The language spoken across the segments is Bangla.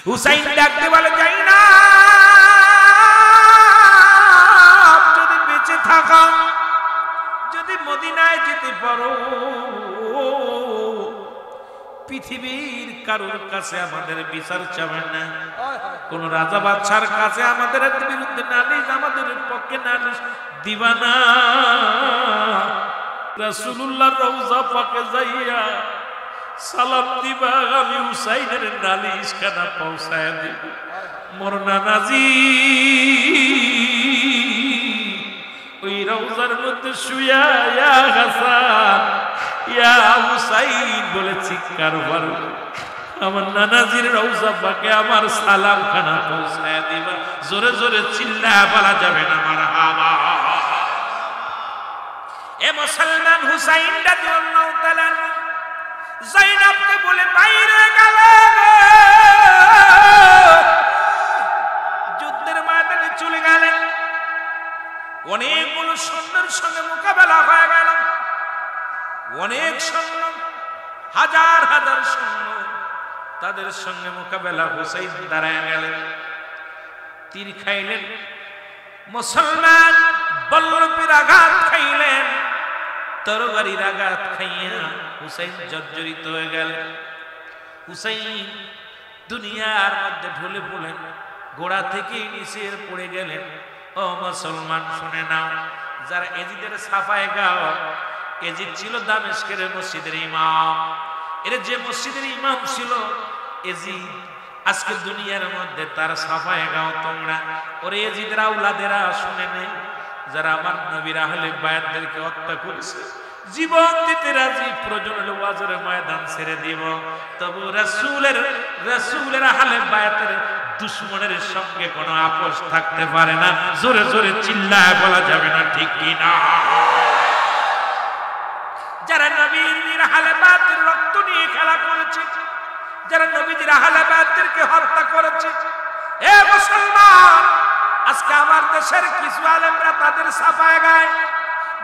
হুসাইন ডাকতে বলে, যাই না, যদি বেঁচে থাকা, যদি মদিনায় যেতে পারো, পৃথিবীর কারোর কাছে আমাদের বিচার চাবেন না, কোন রাজা বাদশার কাছে আমাদের বিরুদ্ধে নালিশ, আমাদের পক্ষে নালিশ দিবা না। রাসূলুল্লাহর রওজা পাকে যাইয়া সালাম দিবা, আমি হুসাইনের নালিশ খানা পৌঁছায় দিব। মোর নানাজি ওই রওজার মধ্যে শুয়া ইয়া হাসান ইয়া হুসাইন বলে চিৎকার করবে। আমার নানাজির রওজা পাকে আমার সালাম খানা পৌঁছায় দিবা। জোরে জোরে চিল্লায়া বলা যাবে না মারহাবা। এ মুসলমান, হুসাইন রাদিয়াল্লাহু তাআলা যায়েনবকে বলে বাইরে গেল, যুদ্ধের ময়দানে চলে গেলেন। অনেকগুলো সৈন্যের সঙ্গে মোকাবেলা হয়ে গেল, অনেক সৈন্য, হাজার হাজার সৈন্য, তাদের সঙ্গে মোকাবেলা। হুসাইন দাঁড়ায় গেলেন, তীর খাইলেন, মুসলমান বল্লভের আঘাত খাইলেন, তরবারির আঘাত খাইয়া হুসাইন জর্জরিত হয়ে গেলেন। হুসাইন দুনিয়ার মধ্যে ঢলে পড়লেন, গোড়া থেকে নিচে পড়ে গেলেন। ও মুসলমান শুনে নাও, যারা এজিদের সাফায়ে গাও, এজিদ ছিল দামেস্কের মসজিদের ইমাম। এর যে মসজিদের ইমাম ছিল এজিদ, আজকে দুনিয়ার মধ্যে তার সাফায়ে গাও তোমরা। ওরে এজিদের আওলাদেরা শুনে নেই, যারা আমার নবীর আহলে বায়াতদেরকে হত্যা করেছে, জীবন দিতে রাজি, প্রয়োজন হলে ওয়াজের ময়দান ছেড়ে দিব, তবু রাসূলের আহলে বায়াতের দুশমনের সঙ্গে কোনো আপোষ থাকতে পারে না। জোরে জোরে চিল্লায় বলা যাবে না ঠিক কি না? যারা নবীর আহলে বায়াতের রক্ত নিয়ে খেলা করেছে, যারা নবীর আহলে বায়াতদেরকে হত্যা করেছে, এ মুসলমান, আজকে আমার দেশের কিছু আলেমরা তাদের সাফায়ে গায়,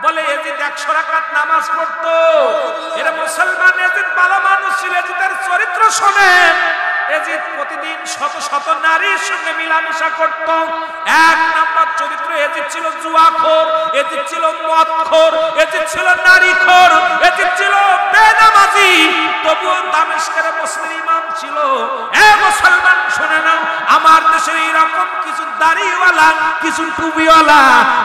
বলে এজিদ 100 রাকাত নামাজ পড়তো। এরা মুসলমান, এজিদ ভালো মানুষ ছিল, এজিদের চরিত্র শোনেন। এজিদ প্রতিদিন শত শত নারীর সঙ্গে মিলামিশা করত। 1 নাম্বার চরিত্র, এজিদ ছিল জুয়াখোর, এজিদ ছিল মদখোর, এজিদ ছিল নারীখোর, এজিদ ছিল বেনামাজি, তবুও দামেস্কের মুসলিম ইমাম ছিল। এ মুসলমান শুনে নাও, আমার দেশের এরকম কিছু দাড়িওয়ালা, কিছু টুপিওয়ালা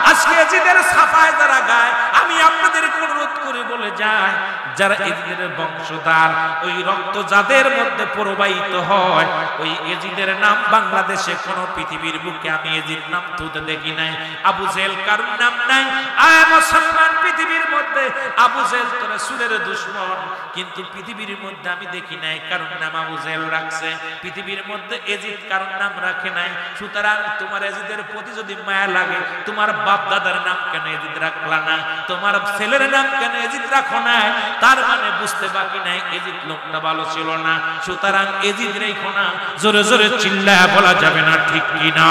আজকে এজিদের সাফায় যারা গায়, আমি আপনাদেরকে অনুরোধ করে বলে যাই, যারা এজিদের বংশধর, ওই রক্ত যাদের মধ্যে প্রবাহিত হয়, ওই এজিদের নাম বাংলাদেশে কোন পৃথিবীর বুকে আমি এজিদ নাম তুলতে দেখি নাই। আবু জেহেল কারোর নাম নাই। আয় মুসলমান, পৃথিবীর মধ্যে আবু জেহেল তো রাসূলের দুশমন, কিন্তু পৃথিবীর মধ্যে আমি দেখি নাই কারোর নাম আবু জেহেল রাখছে। পৃথিবীর মধ্যে এজিদ কারোর নাম রাখে নাই। সুতরাং তোমার এজিদের প্রতি যদি মায়া লাগে, তোমার বাপ দাদার নাম কেন এজিদ রাখলা না? তোমার ছেলের নাম কেন এজিদ রাখো না? তার মানে বুঝতে বাকি নাই এজিদ লোকটা ভালো ছিল না। সুতরাং এজিদ রেখো না। জোরে জোরে চিল্লায়া বলা যাবে না ঠিক কি না?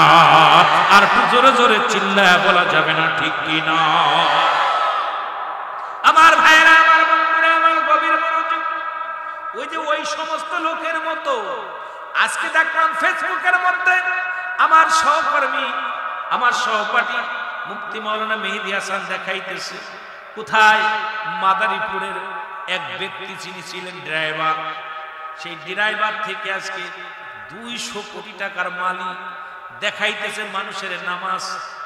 আর জোরে জোরে চিল্লায়া বলা যাবে না ঠিক কি না? আমার ভাইরা, আমার বন্ধুরা, আমার গভীর মনোযোগ। ওই যে ওই সমস্ত লোকের মতো আজকে দেখলাম ফেসবুকের মধ্যে আমার সহকর্মী, আমার সহপাঠী মুফতি মাওলানা মেহেদী হাসান দেখাইতেছে, কোথায় মাদারীপুরের এক ব্যক্তি, যিনি ছিলেন ড্রাইভার, সেই ড্রাইভার থেকে আজকে 200 কোটি টাকার মালিক, দেখাইতেছে মানুষের নামাজ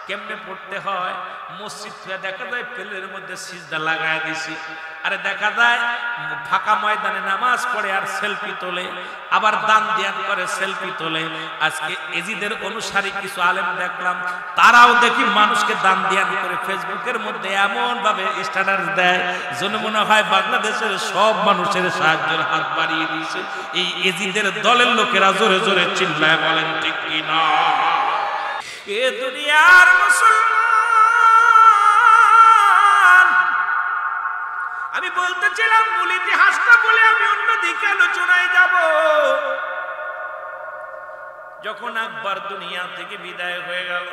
কেমনে পড়তে হয়। মসজিদ থেকে দেখা যায় প্লেনের মধ্যে সিজদা লাগায় দিছি, আরে দেখা যায় ফাঁকা ময়দানে নামাজ পড়ে আর সেলফি তোলে, আবার দান ধ্যান করে সেলফি তোলে। আজকে এজিদের অনুসারী কিছু আলেম দেখলাম, তারাও দেখি মানুষকে দান ধ্যান করে ফেসবুকের মধ্যে এমন ভাবে স্ট্যাটাস দেয় যেন মনে হয় বাংলাদেশের সব মানুষের সাহায্যের হাত বাড়িয়ে দিয়েছে এই এজিদের দলের লোকেরা। জোরে জোরে চিল্লায় বলেন ঠিক কি না? এ দুনিয়ার মুসলমান, আমি বলতেছিলাম মূল ইতিহাসটা বলে আমি অন্যদিকে আলোচনায় যাব। যখন আকবর দুনিয়া থেকে বিদায় হয়ে গেল,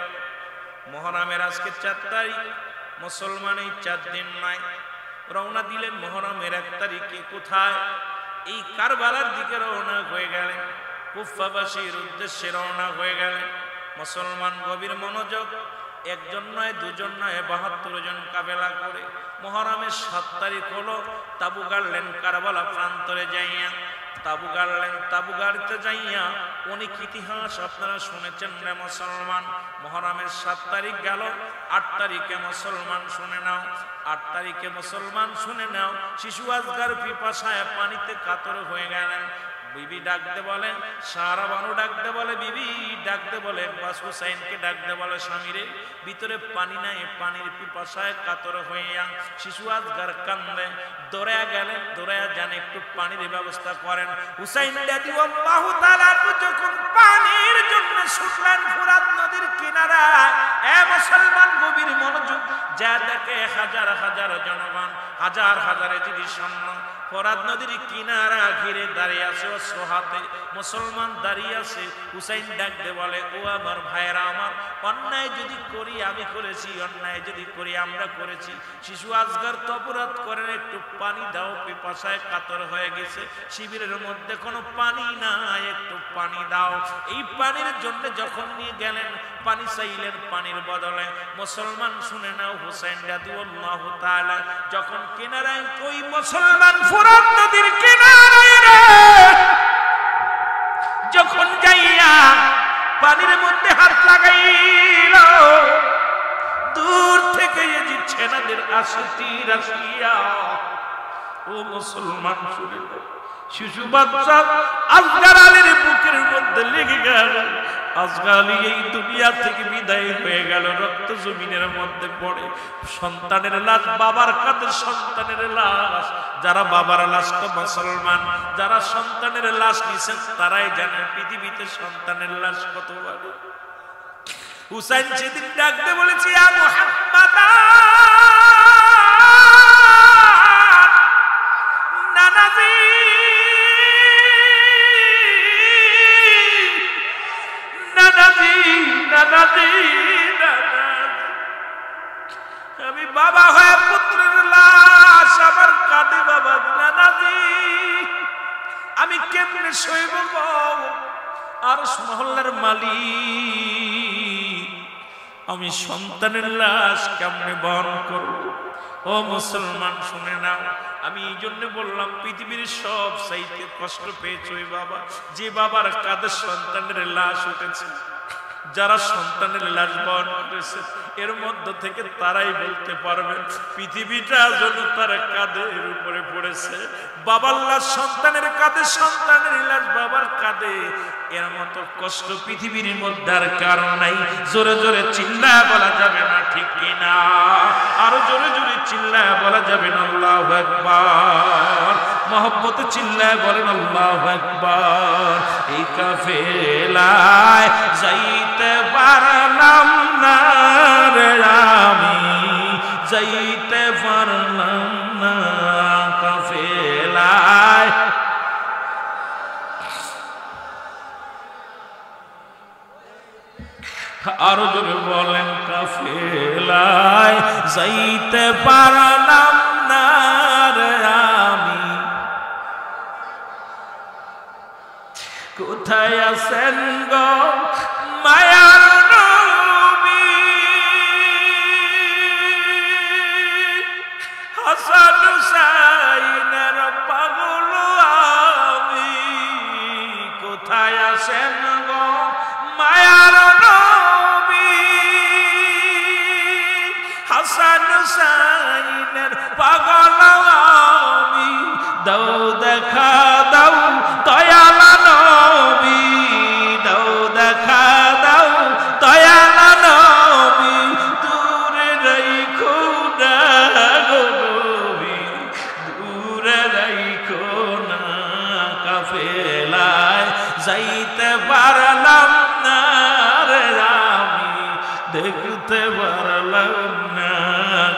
মুহররমের আজকে 4 তারিখ, মুসলমান এই 4 দিন নাই, রওনা দিলেন মুহররমের 1 তারিখে। কোথায়? এই কারবালার দিকে রওনা হয়ে গেলেন। কুফাবাসীর উদ্দেশ্যে রওনা হয়ে গেলেন। মুসলমান গভীর মনোযোগ, একজন নয় দুজন নয় ৭২ জন কাফেলা করে মুহররমের ৭ তারিখ হলো তাবু গাড়লেন কারবালা প্রান্তরে যাইয়া। তাবু গাড়লেন, তাবু গাড়িতে যাইয়া অনেক ইতিহাস আপনারা শুনেছেন রে মুসলমান। মুহররমের ৭ তারিখ গেল, ৮ তারিখে মুসলমান শুনে নাও, ৮ তারিখে মুসলমান শুনে নাও, শিশু আজগার পিপাসায় পানিতে কাতর হয়ে গেলেন। বিবি ডাকতে বলেন, সারা বানু ডাকতে বলে, বিবি ডাকতে বলে, বাস হুসাইনকে ডাকতে বলে, স্বামীরে ভিতরে পানি নাই, পানির পিপাসায় কাতর হইয়া শিশু আজগার কান্দে। দৌড়ায়া গেলেন, দৌড়ায়া যান, একটু পানির ব্যবস্থা করেন। হুসাইন রাদিয়াল্লাহু তাআলা যখন পানির জন্য ছুটলেন ফোরাত নদীর কিনারায়, এ মুসলমান গভীর মনোযোগ, যা দেখে হাজার হাজার জনগণ, হাজার হাজারে যদি সৈন্য ফোরাত নদীর কিনারা ঘিরে দাঁড়িয়ে আছে, অস্ত্র হাতে মুসলমান দাঁড়িয়ে আছে। হুসাইন ডাকতে বলে, ও আমার ভাইয়েরা, আমার অন্যায় যদি করি আমি করেছি, অন্যায় যদি করি আমরা করেছি, শিশু আজগার তো অপরাধ করেন, একটু পানি দাও, পিপাসায় কাতর হয়ে গেছে, শিবিরের মধ্যে কোনো পানি নাই, একটু পানি দাও। এই পানির জন্য যখন নিয়ে গেলেন, পানি চাইলেন, পানির বদলে মুসলমান শুনে নাও, হুসাইন রাদিয়াল্লাহু তাআলা যখন কিনারায়, ওই মুসলমান ফোরাত নদীর কিনারায় রে যখন যাইয়া পানির মধ্যে হাত লাগাইল, দূর থেকে এজিদ সেনাদের আসতি রাশিয়া, ও মুসলমান শুনে নাও, শিশু বাচ্চা আজগার আলীর বুকের মধ্যে লেগে গেল। আজগার আলী এই দুনিয়া থেকে বিদায় হয়ে গেল, রক্ত জমিনের মধ্যে পড়ে। সন্তানের লাশ বাবার কাঁধে, সন্তানের লাশ, যারা বাবার লাশ তো মুসলমান, যারা সন্তানের লাশ নিছেন তারাই জানে পৃথিবীতে সন্তানের লাশ কত বড়। হুসাইন সেদিন ডাকতে বলেছি, ইয়া মুহাম্মাদ, নানাজি নানাজি নানাজি নানাজি, আমি বাবা হয়ে পুত্রের লাশ আমার কাঁধে, বাবা নানাজি আমি কেমনে সইব গো, আর মহল্লার মালিক, আমি সন্তানের লাশ কেমনে বহন করব। ও মুসলমান শুনে নাও, আমি এই জন্য বললাম, পৃথিবীর সব চাইতে কষ্ট পেয়েছে ওই বাবা, যে বাবার কাঁধে সন্তানের লাশ উঠেছে। যারা সন্তানের লাশ বহন করেছে এর মধ্য থেকে তারাই বলতে পারবেন পৃথিবীটা যেন তার কাঁধের উপরে পড়েছে। বাবার লাশ সন্তানের কাঁধে, সন্তানের লাশ বাবার কাঁধে, এর মতো কষ্ট পৃথিবীর মধ্যে আর কারণ নাই। জোরে জোরে চিল্লায় বলা যাবে না, ঠিক কিনা? আরো জোরে জোরে চিল্লায় বলা যাবে না, আল্লাহু আকবার। মহব্বতে চিল্লায় বলেন আল্লাহু আকবার। এই কাফেলায় যাইতে পারলাম না রে, আমি যাইতে পারলাম না কাফেলায়। আরো জোরে বলেন, কাফেলায় যাইতে পারলাম না রে, আমি কোথায় আছেন গো মায়ার নবী, হাসান হুসাইনের পাগল আমি, কোথায় আছেন গো মায়ার নবী, হাসান হুসাইনের পাগল আমি, দাও দেখা দাও দয়ালা নবী, দাও দেখা দাও দয়ালা নবী, দূরে রাইখো না গো নবী, দূরে রাইখো না। কাফেলায় যাইতে পারলাম না রে, আমি দেখতে পারলাম না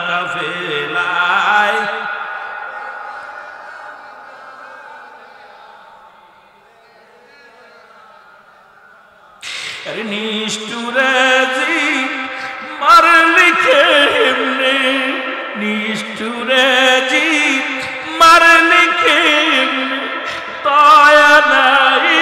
কাফেলায়। নিষ্ঠুরে জি মারলি কেমনে, নিষ্ঠুরে জি মারলি কেমনে, দয়া নাই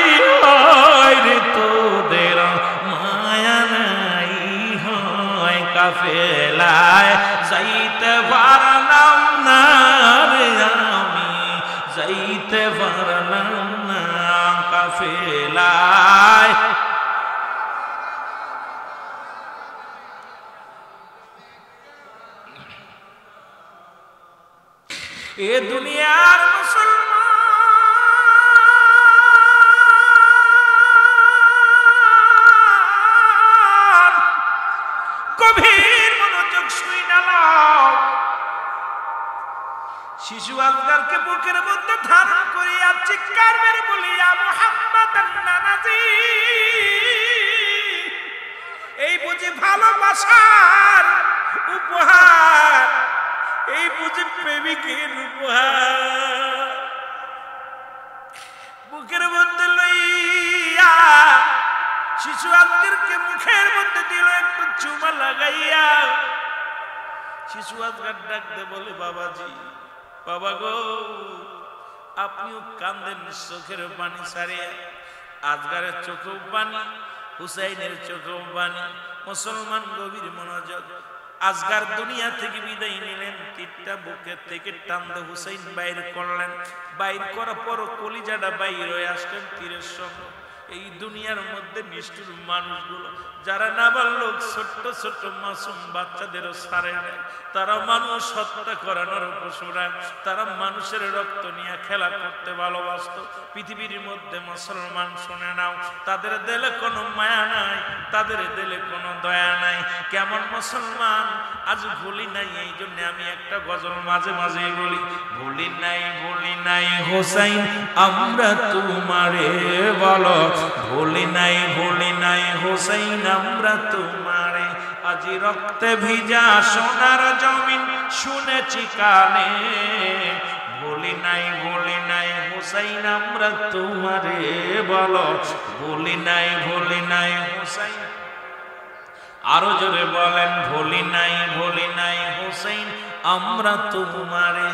যায়। এ দুনিয়ার মুসলমান গভীর মনোযোগ শুইনা লও। শিশু আজগারকে বুকের মধ্যে ধারণ করিয়া চিৎকার মেরে বলিয়া মুহাম্মাদান নানাজি, এই বুঝি ভালোবাসার উপহার, এই বুঝি প্রেমিকের উপহার। বুকের মধ্যে লইয়া শিশু আজগারকে মুখের মধ্যে দিল একটু চুমা লাগাইয়া। শিশু আজগার ডাকতে বলে বাবাজি, বাবা গো, আপনিও কান্দেন চোখের পানি ছাড়িয়া। আজগারের চোখেও পানি, হুসাইনের চোখেও পানি। মুসলমান গভীর মনোযোগ। আজগার দুনিয়া থেকে বিদায় নিলেন, তীরটা বুকের থেকে টানতে হুসাইন বাইর করলেন। বাইর করার পর কলিজাটা বাইর হয়ে আসলেন তীরের সঙ্গে। এই দুনিয়ার মধ্যে নিষ্ঠুর মানুষগুলো যারা নাবালক ছোট্ট ছোট্ট মাসুম বাচ্চাদেরও ছাড়ে নেয়, তারা মানুষ হত্যা করানোর পশুরা, তারা মানুষের রক্ত নিয়ে খেলা করতে ভালোবাসত। পৃথিবীর মধ্যে মুসলমান শুনে নাও, তাদের দিলে কোনো মায়া নাই, তাদের দিলে কোনো দয়া নাই। কেমন মুসলমান আজ ভুলি নাই। এই জন্য আমি একটা গজল মাঝে মাঝে বলি, ভুলি নাই হোসাইন আমরা তোমারে বলো, ভুলি নাই হোসাইন আমরা তোমারে। আজি রক্তে ভিজা সোনার জমিন শুনেছি কানে, ভুলি নাই হোসাইন আমরা তোমারে বলো, ভুলি নাই হোসাইন। আরো জোরে বলেন, ভুলি নাই হোসাইন আমরা তোমারে।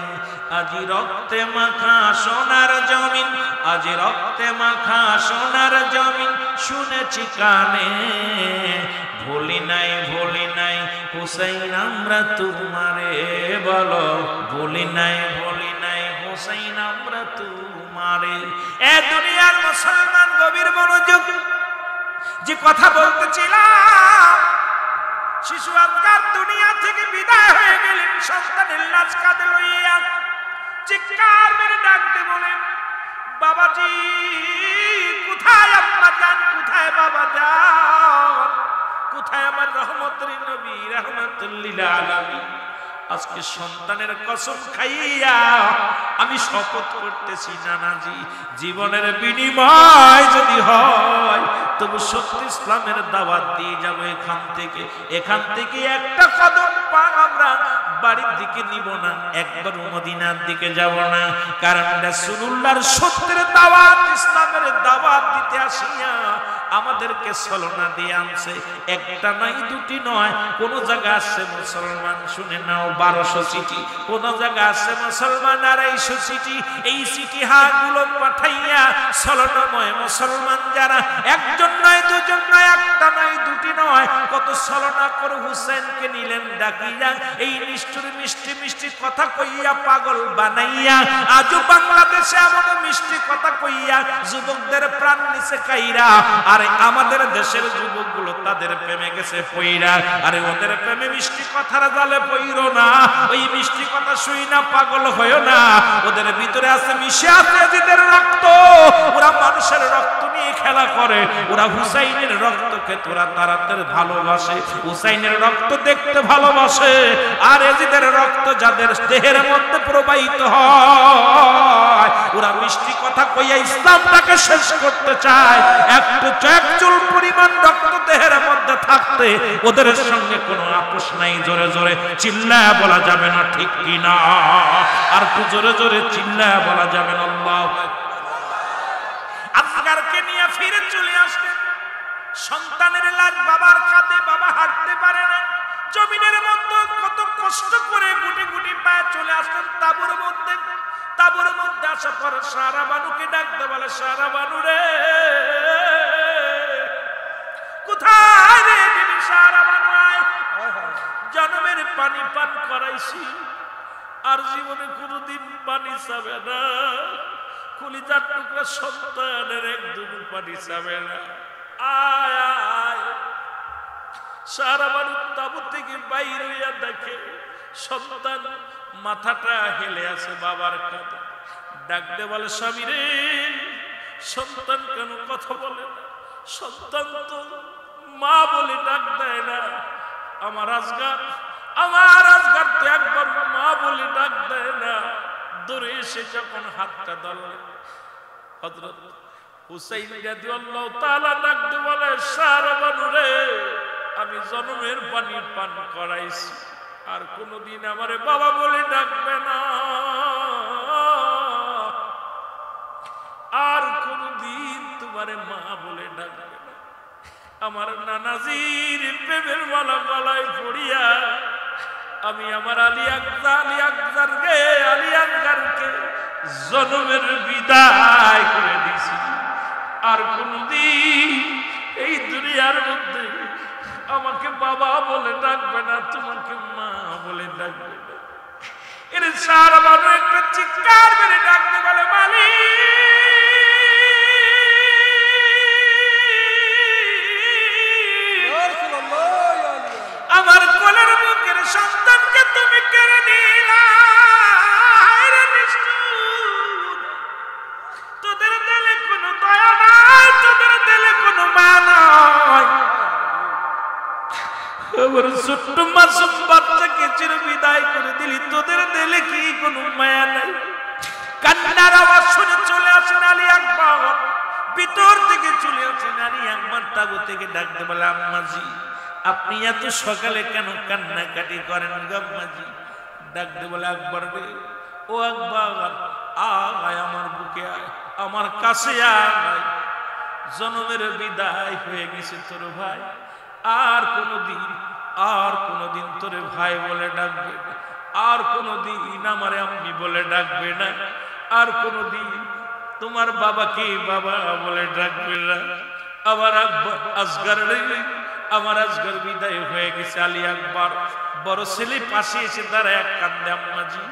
আজি রক্তে মাখা সোনার জমিন, আজি রক্তে মাখা সোনার জমিন শুনেছি কানে, ভুলি নাই হোসাইন আমরা তোমারে বলো, ভুলি নাই হোসাইন আমরা তোমারে। এ দুনিয়ার মুসলমান গভীর মনোযোগ। যে কথা বলতেছিলাম, শিশু আজগার দুনিয়া থেকে বিদায় হয়ে গেলেন সন্তানের লাশ কাঁধে লইয়া। চিৎকার মেরে ডাকতে বলেন, বাবাজি কোথায় আম্মা জান, কোথায় বাবা জান, কোথায় আমার রহমতের নবী রাহমাতুল লিল আলামিন। আজকে সন্তানের কসম খাইয়া আমি শপথ করতেছি, নানাজি জীবনের বিনিময় যদি হয় তবু সত্য ইসলামের দাওয়াত দিয়ে যাবো এখান থেকে একটা কদম পা আমরা বাড়ির দিকে নিব না, একবার মদিনার দিকে যাব না। কারণ রাসূলুল্লাহর সত্যের দাওয়াত, ইসলামের দাওয়াত দিতে আসিয়া আমাদেরকে ছলনা দিয়ে আনছে। একটা নাই দুটি নয়, কোন জায়গা আছে মুসলমান শুনে নাও 1200 চিঠি, কোন জায়গা আছে মুসলমান 250 চিঠি। এই চিঠি হাগুলো পাঠাইয়া ছলনাময় মুসলমান যারা একজন নয় দুজন নয়, একটা নয় দুটি নয়, কত ছলনা করে হুসেনকে নিলেন ডাকিয়া। এই নিষ্ঠুর মিষ্টি মিষ্টি কথা কইয়া পাগল বানাইয়া আজও বাংলাদেশে এমন মিষ্টি কথা কইয়া যুবকদের প্রাণ নিচে কাইরা। আরে আমাদের দেশের যুবকগুলো তাদের প্রেমে গেছে পইরা। আরে ওদের প্রেমে মিষ্টি কথার জালে পইরো না, ওই মিষ্টি কথা শুই না পাগল হইও না। ওদের ভিতরে আছে মিশে আছে এজিদের রক্ত, ওরা মানুষের রক্ত নিয়ে খেলা করে। ওরা হুসাইনের রক্তকে তোরা তারাতের ভালোবাসে, হুসাইনের রক্ত দেখতে ভালোবাসে। আর এজিদের রক্ত যাদের দেহের মধ্যে প্রবাহিত হয়, ওরা মিষ্টি কথা কইয়া ইসলামটাকে শেষ করতে চায়। এক চুল পরিমাণ রক্ত দেহের মধ্যে থাকতে ওদের সঙ্গে কোনো আপোষ নাই। জোরে জোরে চিল্লায়া বলা যাবে না, ঠিক কি না? আর একটু জোরে জোরে চিল্লায়া বলা যাবে না। আল্লাহু আকবার। আজগারকে নিয়ে ফিরে চলে আসলেন। সন্তানের লাশ বাবার কাঁধে, বাবা হাঁটতে পারে না। জমিনের মধ্যে কত কষ্ট করে গুটি গুটি পায়ে চলে আসলেন তাঁবুর মধ্যে। তাঁবুর মধ্যে আসার পর সারা বানুকে ডাকতে বলে, সারা বানু রে, কোথায় রে বিবি সারা বানু আয়। জন্মের পানি পান করাইছি, আর জীবনে কোনোদিন পানি চাবে না। কলিজার টুকরা সন্তানের এক দুগুল পানি চাবে না। আয় আয় সারা বাড়ির তাবু থেকে বাইর হইয়া দেখে সন্তান মাথাটা হেলে আছে বাবার কাঁধে। ডাকতে বলে স্বামী রে, সন্তান কেন কথা বলে না? সন্তান তো মা বলে ডাক দেয় না। আমার আজগার তো একবার মা বলে ডাক দেয় না। দৌড়ে এসে যখন হাতটা ধরলে হযরত হুসাইন রাদিয়াল্লাহু তাআলা ডাকতে বলে সারা বানু রে, আমি জন্মের পানি পান করাইছি, আর কোনদিন আমারে বাবা বলে ডাকবে না, আর কোনদিন তোমারে মা বলে ডাকবে না। আমার নানাজির প্রেমের মালা গলায় পড়িয়া আমি আমার আলী আকবরকে জন্মের বিদায় করে দিছি, আর কোনদিন এই দুনিয়ার মধ্যে আমাকে বাবা বলে ডাকবে না, তোমাকে মা বলে ডাকবে না। এর সারা বানু একটা চিৎকার মেরে ডাকতে বলে মালিক, আমার কোলের বুকের সন্তানকে তুমি কেড়ে নিলা। তোদের দিলে কোনো দয়া নাই, তোদের দিলে কোনো মা নাই। আমার ছোট্ট মাসুম বাচ্চাকে চির বিদায় করে দিলি, তোদের দিলে কি কোনো মায়া নাই? কান্নার আওয়াজ শুনে চলে আসেন আলী আকবর, ভিতর থেকে চলে আসেন আলী আকবর তাবু থেকে ডাকতে বলে আম্মাজি, আপনি এত সকালে কেন কান্নাকাটি করেন আম্মাজি? ডাকতে বলে আকবর রে, ও আকবর আয় আমার বুকে আয়, আমার কাছে আয়, জন্মের বিদায় হয়ে গেছে তোর ভাই, আর কোনদিন তোরে ভাই বলে ডাকবে না, আর কোনদিন আমারে আম্মি বলে ডাকবে না, আর কোনদিন তোমার বাবাকে বাবা বলে ডাকবে না। আমার আসগর বিদায় হয়ে গেছে। আলী আকবর বড় ছেলে পাশে এসে দাঁড়ায় কান্দে, আম্মাজি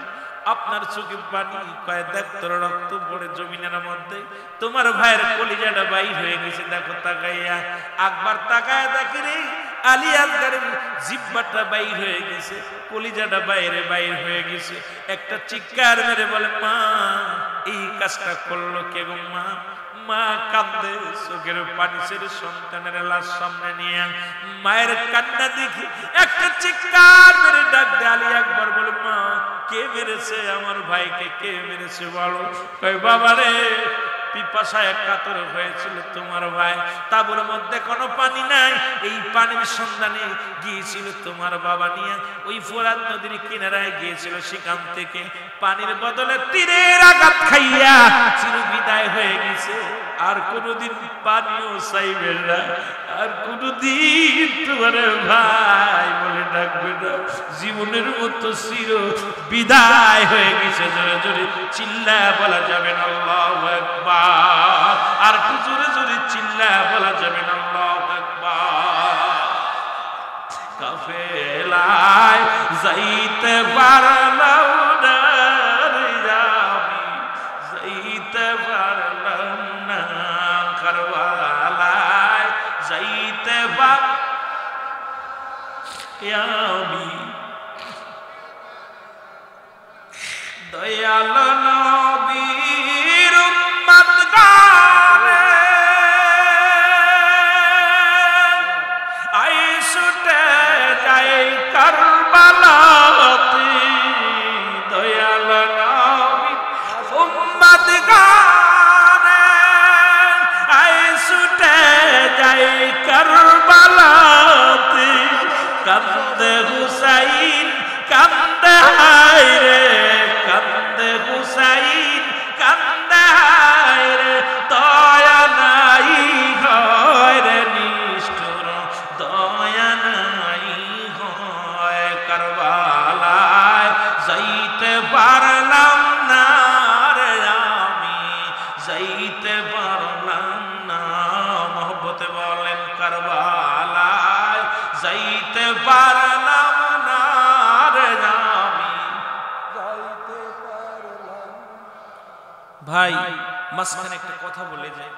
আপনার চোখে পানি, কয় দেখ তোর রক্ত পড়ে জমিনের মধ্যে, তোমার ভাইয়ের কলিজাটা বাইর হয়ে গেছে, দেখো তাকাইয়া। আকবর তাকায় দেখে রে আলী আকবরের জিহ্বাটা বাইর হয়ে গেছে, কলিজাটা বাইর হয়ে গেছে। একটা চিৎকার মেরে বলে মা, এই কাজটা করলো কে গো মা? মা কাঁদে, চোখের পানি ছেড়ে সন্তানের লাশ সামনে নিয়ে মায়ের কান্না দেখি একটা চিৎকার মেরে ডাক দে। আলী আকবর বলে মা, কে মেরেছে আমার ভাইকে, কে মেরেছে বলো? কয় বাবা রে, পিপাসায় কাতর হয়েছিল তোমার ভাই, তাবুর মধ্যে কোনো পানি নাই, এই পানির সন্ধানে গিয়েছিল তোমার বাবা নিয়ে, ওই ফোরাত নদীর কিনারায় গিয়েছিল, সেখান থেকে পানির বদলে তীরের আঘাত খাইয়া চির বিদায় হয়ে গেছে, আর কোনদিন পানিও চাইবে না, আর কোনদিন তোমার ভাই বলে ডাকবে না, জীবনের মতো চির বিদায় হয়ে গেছে। জোরে জোরে চিল্লায়া বলা যাবে না আল্লাহু আকবার, আর জোরে জোরে চিল্লায়া বলা যাবে না আল্লাহু আকবার। কাফেলায় যাইতে পারলাম না রে আমি, যাইতে পারলাম না, কারবালায় যাইতে আমি, দয়াল নবীর উম্মত গানে আই ছুটে যাই কারবালাতে, দয়াল নবীর উম্মত গানে আই ছুটে যাই কারবালাতে, কান্দে হুসাইন কান্দে হায়রে, কান্দে হুসাইন কান্দে হায়রে, দয়া নাই হয় রে নিষ্ঠুর, দয়া নাই হয়, কারবালায় যাইতে পারলাম না রে আমি, যাইতে পারলাম না। মহব্বতে বলেন কারবালায় যাইতে পারলাম না রে আমি, যাইতে পারলাম। ভাই মাঝখানে একটা কথা বলে যায়,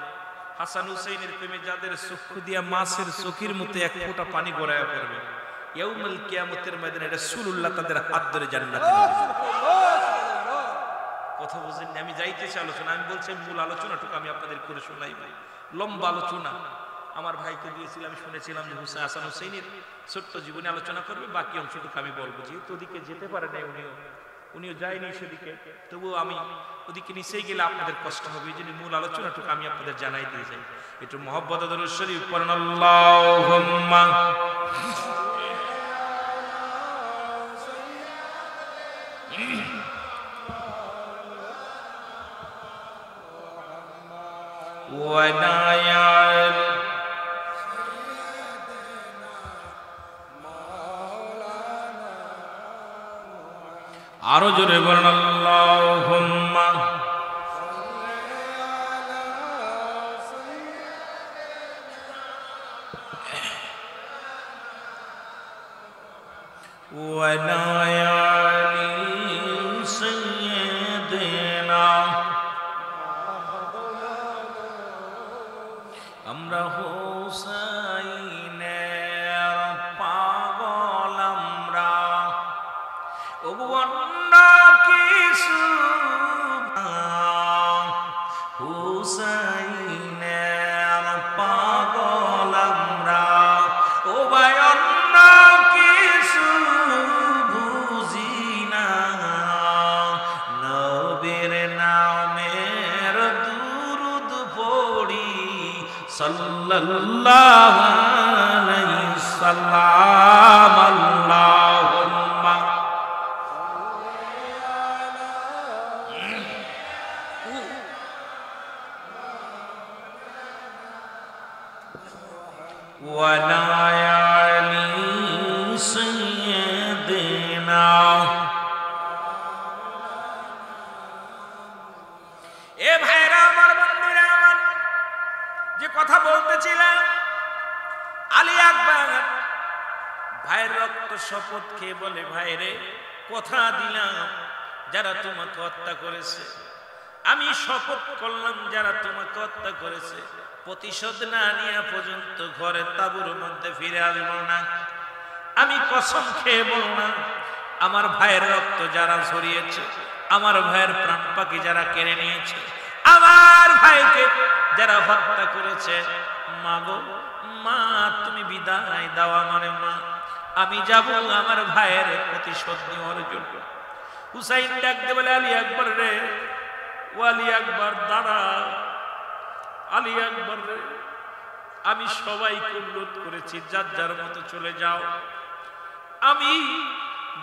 হাসান হুসাইনের প্রেমে যাদের চক্ষু দিয়া মাছের চোখের মতো এক ফোঁটা পানি গড়ায়া পড়বে, ইয়াউমুল কিয়ামতের ময়দানে রাসূলুল্লাহ তাদের হাত ধরে জান্নাতে নিয়ে যাবে। কথা বুঝেন? আমি যাইতেছি আলোচনা, আমি বলছি মূল আলোচনাটুকু আমি আপনাদের করে শোনাই। লম্বা আলোচনা আমার ভাইকে দিয়েছিলাম, আমি শুনেছিলাম যে হাসান হুসাইনের ছোট্ট জীবনে আলোচনা করবে, বাকি অংশটুকু আমি বলবো। যেহেতু ওদিকে যেতে পারে না উনিও যায়নি সেদিকে, তবুও আমি ওদিকে নিচেই গেলে আপনাদের কষ্ট হবে, এই জন্য মূল আলোচনাটুকু আমি আপনাদের জানাই দিয়ে যাই। একটু মুহাব্বত দরুদ শরীফ পড়েন আল্লাহুম্মা ওয়া নায়াল আরো জোরে বলেন আল্লাহুম্মা ওয়া নায়ালি সাইয়্যিদিনা। আমরা হুসাইনের পাগল, আমরা অন্য কিছু হুসাইনের পাগল আমরা, ও ভাই অন্য কিছু বুঝি না, নবীর নামের দুরূদ পড়ি সাল্লাল্লাহু আলাইহি সাল্লাম। আল্লাহুম্মা ওয়া নায়ালি সাইয়্যিদিনা। এ ভাইরা আমার, বন্ধুরা আমার, যে কথা বলতেছিলাম, আলী আকবর ভাইয়ের রক্ত শপথ খেয়ে বলে, ভাইরে কথা দিলাম যারা তোমাকে হত্যা করেছে, আমি শপথ করলাম যারা তোমাকে হত্যা করেছে প্রতিশোধ না নেওয়া পর্যন্ত ঘরে তাঁবুর মধ্যে ফিরে আসবো না। আমি কসম খেয়ে বললাম, আমার ভাইয়ের রক্ত যারা ঝরিয়েছে, আমার ভাইয়ের প্রাণ পাখি যারা কেড়ে নিয়েছে, আমার ভাইকে যারা হত্যা করেছে, মা গো মা, তুমি বিদায় দাও আমার মা, আমি যাব আমার ভাইয়ের প্রতিশোধ নেওয়ার জন্য। হুসাইন ডাকতে বলে, আলী আকবর রে, ও আলী আকবর দাঁড়া, আলী আকবর রে, আমি সবাইকে অনুরোধ করেছি যার যার মতো চলে যাও, আমি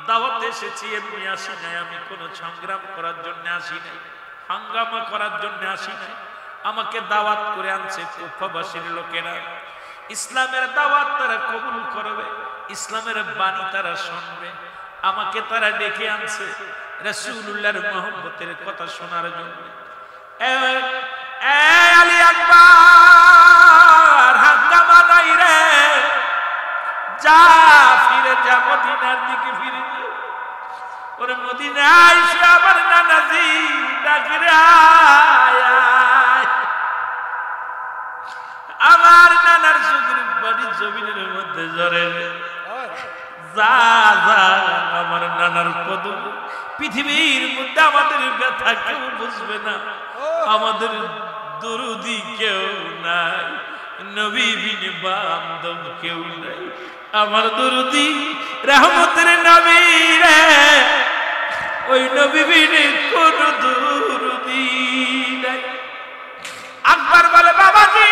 দাওয়াতে এসেছি, এমনি আসি নাই, আমি কোন সংগ্রাম করার জন্য আসি নাই, হাঙ্গামা করার জন্য আসি নাই। আমাকে দাওয়াত করে আনছে কুফাবাসীর লোকেরা, ইসলামের দাওয়াত তারা কবুল করবে, ইসলামের বাণী তারা শুনবে, আমাকে তারা ডেকে আনছে রাসূলুল্লাহর মহব্বতের কথা শোনার জন্য। আলী আকবর, হাঙ্গামা নাই রে, যা ফিরে যা, মদিনার দিকে ফিরে যা। ওরে মদিনায় এসে আমার নানাজি ডাকরে, আমার নানার চোখের বাড়ি জমিনের মধ্যে ঝরে, যা যা আমার নানার কদম। পৃথিবীর মধ্যে আমাদের ব্যথা কেউ বুঝবে না, আমাদের দরুদি কেউ নাই, নবী বিন বান্ধব কেউ নাই, আমার দরুদি রহমতের নবী রে, ওই নবী বিন কোন দরুদি নাই। আকবর বলে, বাবাজি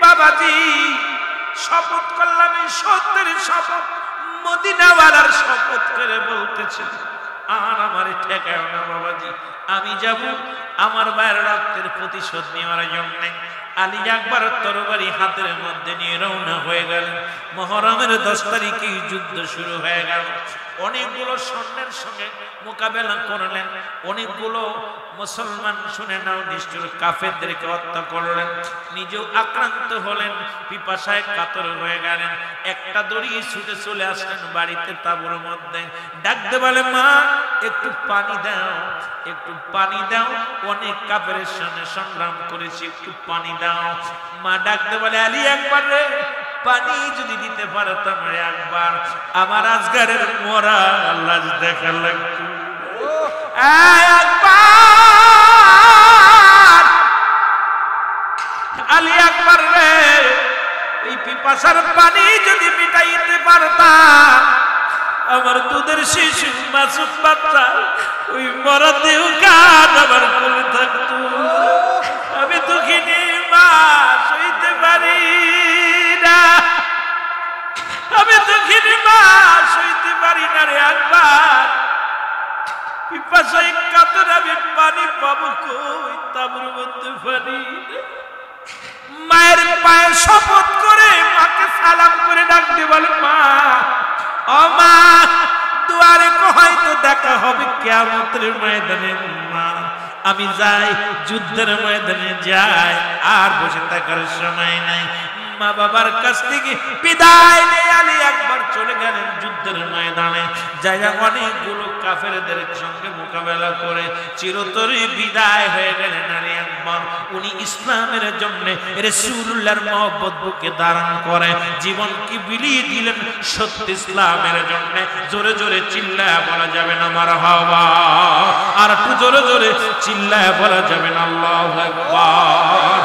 বাবাজি, শপথ করলাম, এই সত্যের শপথ, মদিনাওয়ালার শপথ করে বলতেছে, আর আমার ঠেকায় না বাবাজি, আমি যাব আমার ভাইয়ের রক্তের প্রতিশোধ নেওয়ার জন্য। আলী আকবর তরবারি হাতের মধ্যে নিয়ে রওনা হয়ে গেলেন। মুহররমের 10 তারিখে যুদ্ধ শুরু হয়ে গেল। অনেকগুলো সৈন্যের সঙ্গে মোকাবেলা করলেন, অনেকগুলো মুসলমান, শুনে নাও, নিষ্ঠুর কাফেরদেরকে হত্যা করলেন, নিজেও আক্রান্ত হলেন, পিপাসায় কাতর হয়ে গেলেন। একটা দড়ি ছুটে চলে আসলেন বাড়িতে, তাঁবুর মধ্যে ডাকতে বলে, মা একটু পানি দাও, একটু পানি দাও, অনেক কাফেরের সঙ্গে সংগ্রাম করেছি, একটু পানি দাও। মা ডাকতে বলে আলী আকবর রে, পানি যদি দিতে পারতাম রে একবার, আমার আজগারের মরা লাশ দেখা লাগতো। আলী আকবর রে, এই পিপাসার পানি যদি মিটাইতে পারতাম, আমার দুধের শিশু মাসুম বাচ্চা ওই মরা দেহ কান আমার কোলে থাকতো। আমি দুঃখিনী মা, সইতে পারি না, আমি দুঃখিনী মা, সইতে পারি না রে আকবর। পিপাসায় কাতর আমি পানি পাবো কই, তাবুর মধ্যে পানি। মায়ের পায়ে শপথ করে মাকে সালাম করে ডাকতে বলে মা, ও মা, দুয়ারে হয়তো দেখা হবে কিয়ামতের ময়দানে। মা আমি যাই, যুদ্ধের ময়দানে যাই, আর বসে থাকার সময় নাই। মা বাবার কাছ থেকে বিদায় নিয়ে আলী আকবর চলে গেলেন যুদ্ধের ময়দানে। জায়গা অনেকগুলো কাফেরদের সঙ্গে মোকাবেলা করে চিরতরে বিদায় হয়ে গেলেন আলী আকবর। উনি ইসলামের জন্য রাসূলুল্লাহর মহব্বত বুকে ধারণ করে জীবন কি বিলিয়ে দিলেন সত্য ইসলামের জন্য। জোরে জোরে চিল্লায় বলা যাবে না মারহাবা, আর একটু জোরে জোরে চিল্লায় বলা যাবে না আল্লাহু আকবার।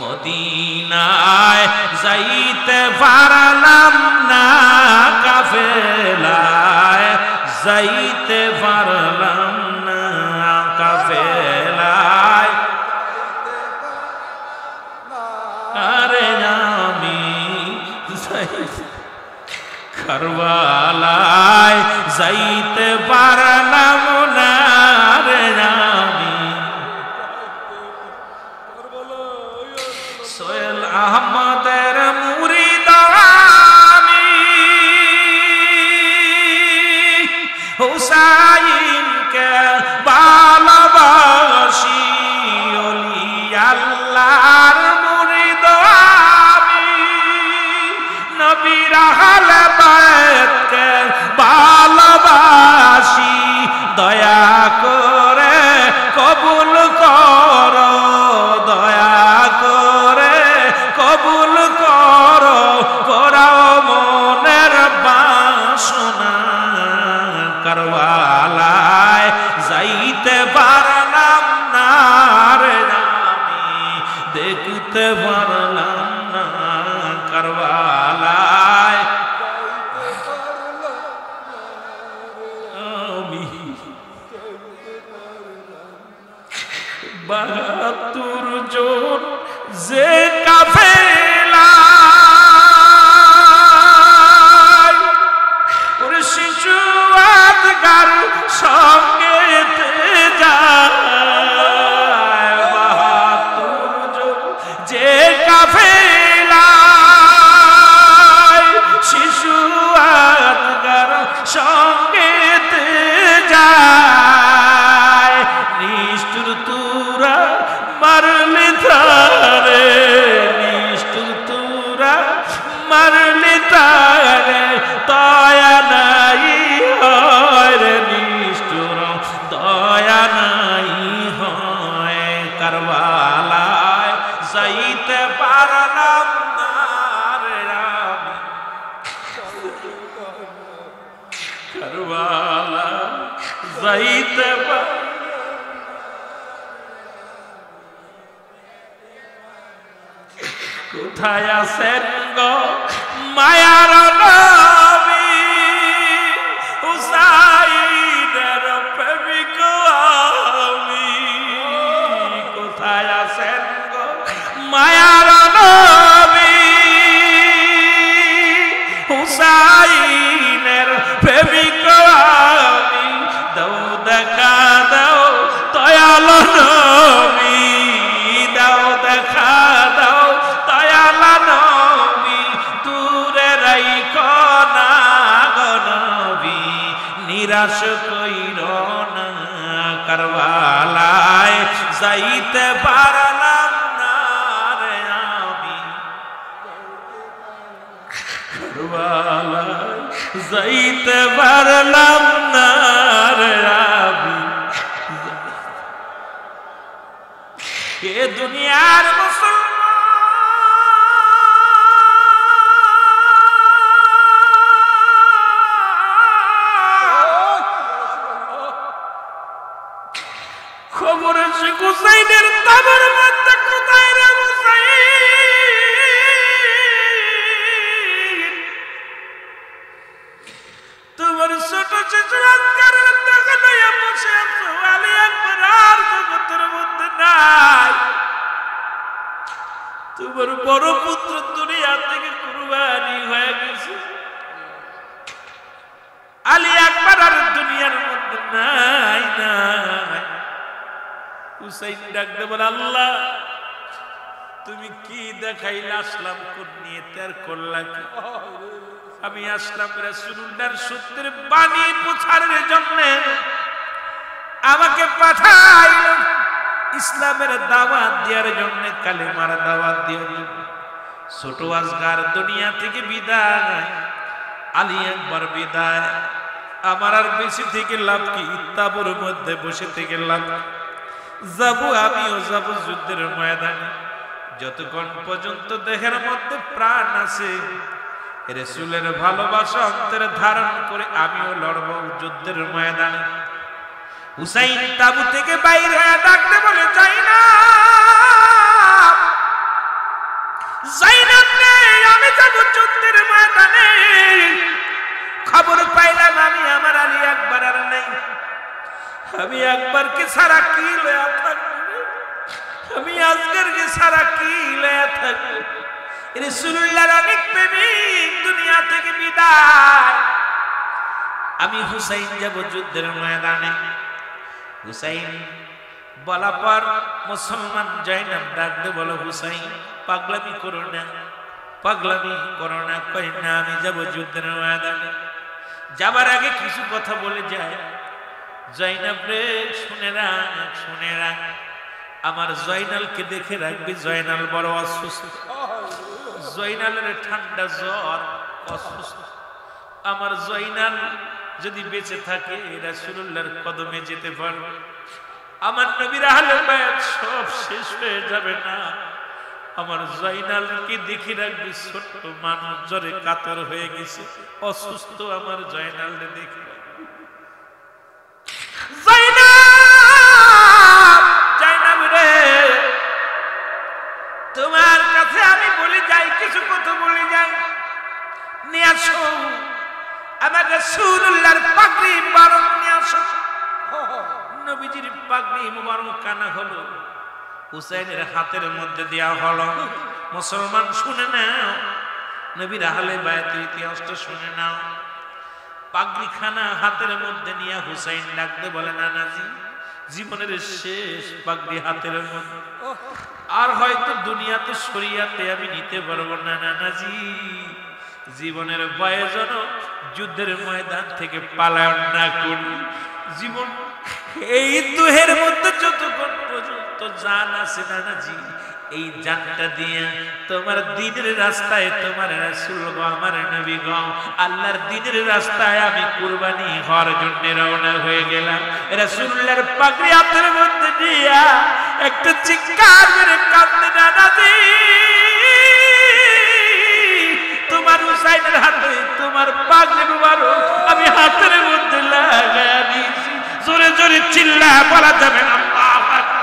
মদিনায় যাইতে পারলাম না, কাফেলায় যাইতে পারলাম না, কাফেলায় আরে আমি কারবালায় যাইতে পারলাম না রে আমি। সোহেল আহমদের মুরিদ আমি, হুসাইনকে ভালোবাসি, ওলি আল্লাহর মুরিদ আমি, নবীর আহলে বাইতকে ভালোবাসি, দয়া করে কবুল করো, দয়া করে কবুল করো, করাও মনের বাসনা। কারবালায় যাইতে পারলাম না রে আমি, দেখতে পারলাম না কারবালায় আমি। ৭২ জন যে কাফেলা ওরে শিশু আদগার সঙ্গে যায়, ৭২ জন যে কাফেলা শিশু আদগার সঙ্গে যায়, নিষ্ঠুর তুরা মারলি তারে, নিষ্ঠুর তুরা মারলি তারে, দয়া নাই হয় রে নিষ্ঠুর, দয়া নাই হয়। কারবালায় যাইতে পারলাম না রে আমি, কারবালায় যাইতে পারলাম। কোথায় আছেন গো মায়ার নবী, হুসাইনের প্রেমিক আমি, কোথায় আছেন গো মায়ার নবী, হুসাইনের প্রেমিক আমি, দাও দেখা দাও দয়াল নবী, দাও দেখা দাও দয়াল নবী, দূরে রাইখো না গো নবী, নিরাশ কইরো না। কারবালায় যাইতে পারলাম না রে আমি, কারবালায় যাইতে পারলাম না রে আমি এ দুনিয়ার মুসলমান খবর আছে হুসাইনের তাবুর মধ্যে কোথায় রে হুসাইন তোমার ছোট শিশু আজকারের টাকা লইয়া বসে আছো আলী আকবর আর জগতের মধ্যে নাই তোমার বড় পুত্র দুনিয়া থেকে কুরবানি হয়ে গেছে আলী আকবর আর দুনিয়ার মধ্যে নাই নাই হুসাইন ডাকতে বলে আল্লাহ তুমি কি দেখাইলে আসলাম কোন নিয়ে তার করলা কি আমি আসলাম রাসূলুল্লাহর সত্যের বাণী প্রচারের জন্য আমাকে পাঠাইল ইসলামের দাওয়াত দেওয়ার জন্য কালেমার দাওয়াত দেওয়ার জন্য ছোট আসগার দুনিয়া থেকে বিদায় আলী আকবর বিদায় আমার আর বেশি থেকে লাভ কি তাবুর মধ্যে বসে থেকে লাভ যাবো আমিও যাবো যুদ্ধের ময়দানে যতক্ষণ পর্যন্ত দেহের মধ্যে প্রাণ আছে রাসূলের ভালোবাসা অন্তরে ধারণ করে আমিও লড়বো যুদ্ধের ময়দানে হুসাইন তাবু থেকে বাইরে হয়ে ডাকতে বলে যাইনাব রে আমি যাবো যুদ্ধের ময়দানে খবর পাইলাম আমি আমার আলী আকবর আর নাই আমি একবারকে সারা কি লয়া থাকবো আমি আজকেরকে সারা কি লয়া থাকবো রাসূলুল্লাহর অনেক প্রেমিক দুনিয়া থেকে বিদায় আমি হুসাইন যাব যুদ্ধের ময়দানে হুসাইন বলা পর মুসলমান জয়নাব ডাকতে বলো হুসাইন পাগলামি করো না কই না আমি যাব যুদ্ধের ময়দানে যাবার আগে কিছু কথা বলে যায় জয়নাব রে শুনে রাখ আমার জয়নালকে দেখে রাখবি জয়নাল বড় অসুস্থ জয়নালের ঠান্ডা জ্বর অসুস্থ আমার জয়নাল যদি বেঁচে থাকে রাসূলুল্লাহর কদমে যেতে পারবে আমার নবীর আহলে বায়াত সব শেষ হয়ে যাবে না আমার জয়নালকে দেখে রাখবি ছোট্ট মানুষ জ্বরে কাতর হয়ে গেছে অসুস্থ আমার জয়নালকে দেখে জয়নাব রে তোমার কাছে আমি বলে যাই কিছু কথা বলে যাই নিয়ে আসো আমার রাসূলুল্লাহর পাগড়ি মুবারক নিয়ে আসো নবীজির পাগড়ি মুবারক কানা হলো হুসাইনের হাতের মধ্যে দেয়া হলো মুসলমান শুনে নাও নবীর আহলে বায়াতের ইতিহাসটা শুনে নাও পাগড়ি খানা হাতের মধ্যে নিয়ে হুসাইন ডাকতে বলে নানাজি জীবনের শেষ পাগড়ি হাতের মধ্যে আর হয়তো দুনিয়াতে শরিয়াতে আমি নিতে পারবো না নানাজি জীবনের ভয়ে যেন যুদ্ধের ময়দান থেকে পালায়ন না করি জীবন এই দুহের মধ্যে যতক্ষণ পর্যন্ত জান আছে নানাজি এই জানটা দিয়ে তোমার দ্বীনের রাস্তায় তোমার রাসূল গো আমার নবী গো আল্লাহর দ্বীনের রাস্তায় আমি কুরবানি হওয়ার জন্য রওনা হয়ে গেলাম রাসূলুল্লাহর পাগড়ি হাতের মধ্যে দিয়া একটা চিৎকার মেরে কাঁদতে নানাজি তোমার হুসাইনের হাতে তোমার পাগড়ি মুবারক আমি হাতের মধ্যে লাগায়া দিয়েছি জোরে জোরে চিল্লা বলা যাবে না আল্লাহু আকবার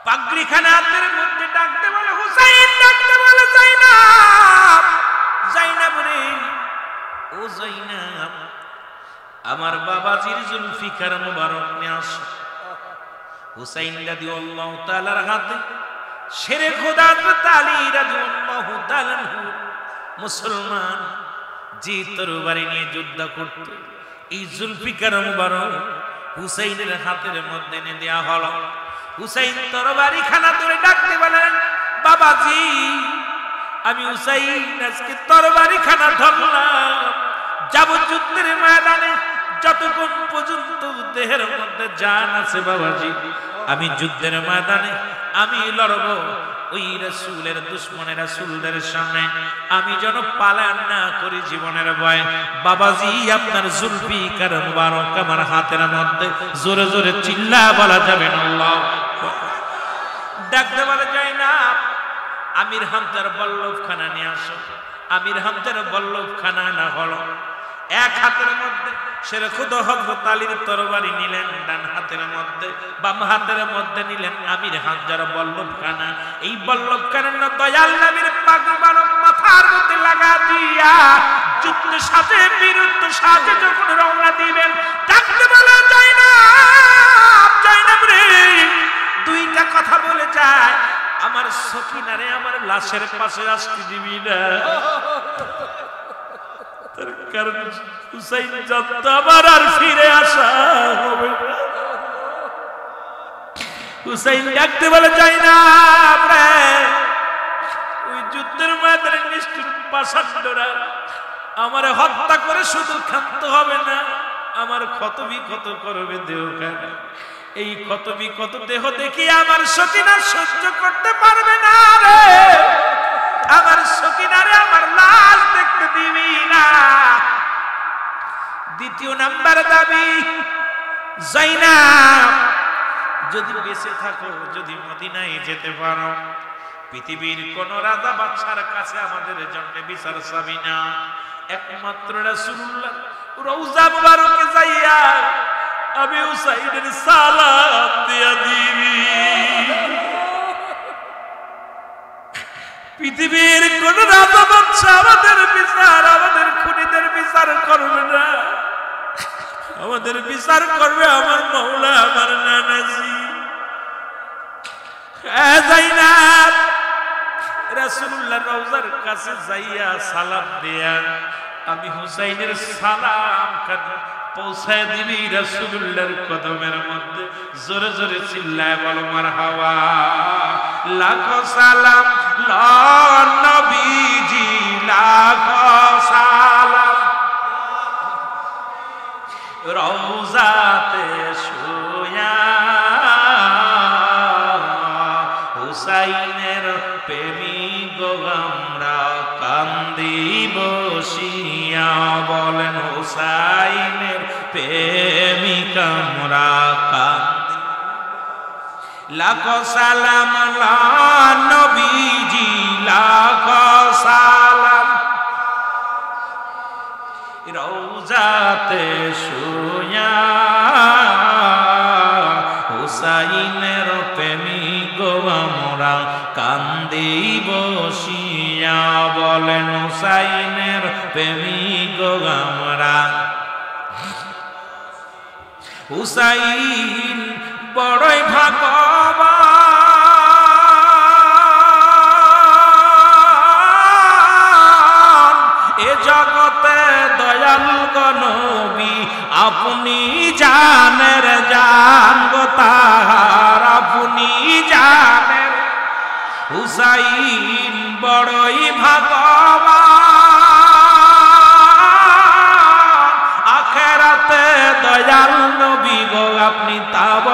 পাগড়ি খানা হাতের মধ্যে ডাকতে বলে হুসাইন ডাকতে বলে যাইনাব রে ও যাইনাব আমার বাবাজির জুলফিকার মুবারক নিয়ে আসো হুসাইন রাদিয়াল্লাহু তাআলার হাতে শেরে খোদা হযরত আলী রাদিয়াল্লাহু তাআলা মুসলমান যে তরবারি নিয়ে যুদ্ধ করত এই জুলফিকার মুবারক হুসাইনের হাতের মধ্যে এনে দেয়া হলো হুসাইন তরবারি খানা ধরে ডাকতে বলেন বাবাজি আমি হুসাইন আজকে তরবারি খানা ধরলাম, যাব যুদ্ধের ময়দানে, যতক্ষণ পর্যন্ত দেহের মধ্যে জান আছে বাবাজি, আমি যুদ্ধের ময়দানে আমি লড়ব ওই রাসূলের দুশমনের রাসূলদের সামনে, আমি যেন পালান না করি জীবনের ভয়। বাবাজি আপনার জুলফিকার মুবারক আমার হাতের মধ্যে, জোরে জোরে চিল্লা বলা যাবে না আল্লাহ ডাকতে বলা যায় না, আমির হামজার বল্লভ খানা নিয়ে আসো। আমির হামজার বল্লভ খানা না হলো, এক হাতের মধ্যে শের খুদ হযরত আলীর তরবারি নিলেন, ডান হাতের মধ্যে, বাম হাতের মধ্যে নিলেন আমির হামজার বল্লভ খানা। এই বল্লভ খানা না দয়াল নবীর পাক মুবারক মাথার মধ্যে লাগা দিয়া যুদ্ধ সাজে বিরুদ্ধ সাজে যখন রওনা দিবেন, ডাকতে বলা যায় না, জাইনাব রে দুইটা কথা বলে যায়, আমার সখিনারে আমার লাশের পাশে আসতে দিবি না, তার কারণ হুসাইন জানতো আমার আর ফিরে আসা হবে না। হুসাইন ডাকতে বলে যাই না, ওই যুদ্ধের ময়দানে নিষ্ঠুর পাষাণ্ডরা আমার হত্যা করে শুধু ক্ষান্ত হবে না, আমার ক্ষত বিক্ষত করবে দেহখানে। এই ক্ষত বিক্ষত দেহ দেখি আমার সখিনা সহ্য করতে পারবে না রে, আমার সখিনারে আমার লাশ দেখতে দিবি না। দ্বিতীয় নাম্বার দাবি, জাইনাব যদি বেঁচে থাকো, যদি মদিনায় যেতে পারো, পৃথিবীর কোন রাজা বাদশার কাছে আমাদের জন্য বিচার চাবি না, একমাত্র রাসূলুল্লাহ রওজা মুবারকে যাইয়া আমি হুসাইনের সালাম দিয়া দিবি। পৃথিবীর কোন রাজা বাদশা আমাদের বিচার, আমাদের খুনিদের বিচার করবে না, আমাদের বিচার করবে আমার মাওলা, আমার নানাজি। জাইনাব রাসূলুল্লাহ রওজার কাছে যাইয়া সালাম দিয়া আমি হুসাইনের সালাম পৌঁছায় দিবি রাসূলুল্লাহর কদমের মধ্যে, জোরে জোরে চিল্লায় বলো মারহাবা। লাখো সালাম নবীজি, লাখো সালাম রওজাতে শুয়া, হুসাইনের প্রেমিক আমরা কান্দি বসিয়া, বলেন হুসাইনের প্রেমিক আমরা কান্দি। লাখো সালাম নবীজি, লাখো সালাম রওজাতে শুয়া, হুসাইনের প্রেমিক আমরা কান্দি বসিয়া, বলেন হুসাইনের প্রেমিক আমরা। হুসাইন বড়ই ভাগ্যবান, এ জগতে দয়াল নবী আপনি জানের জান গো তাহার, আপনি জানের। হুসাইন বড়ই ভাগ্যবান, আখেরাতে দয়াল নবী গো আপনি তাব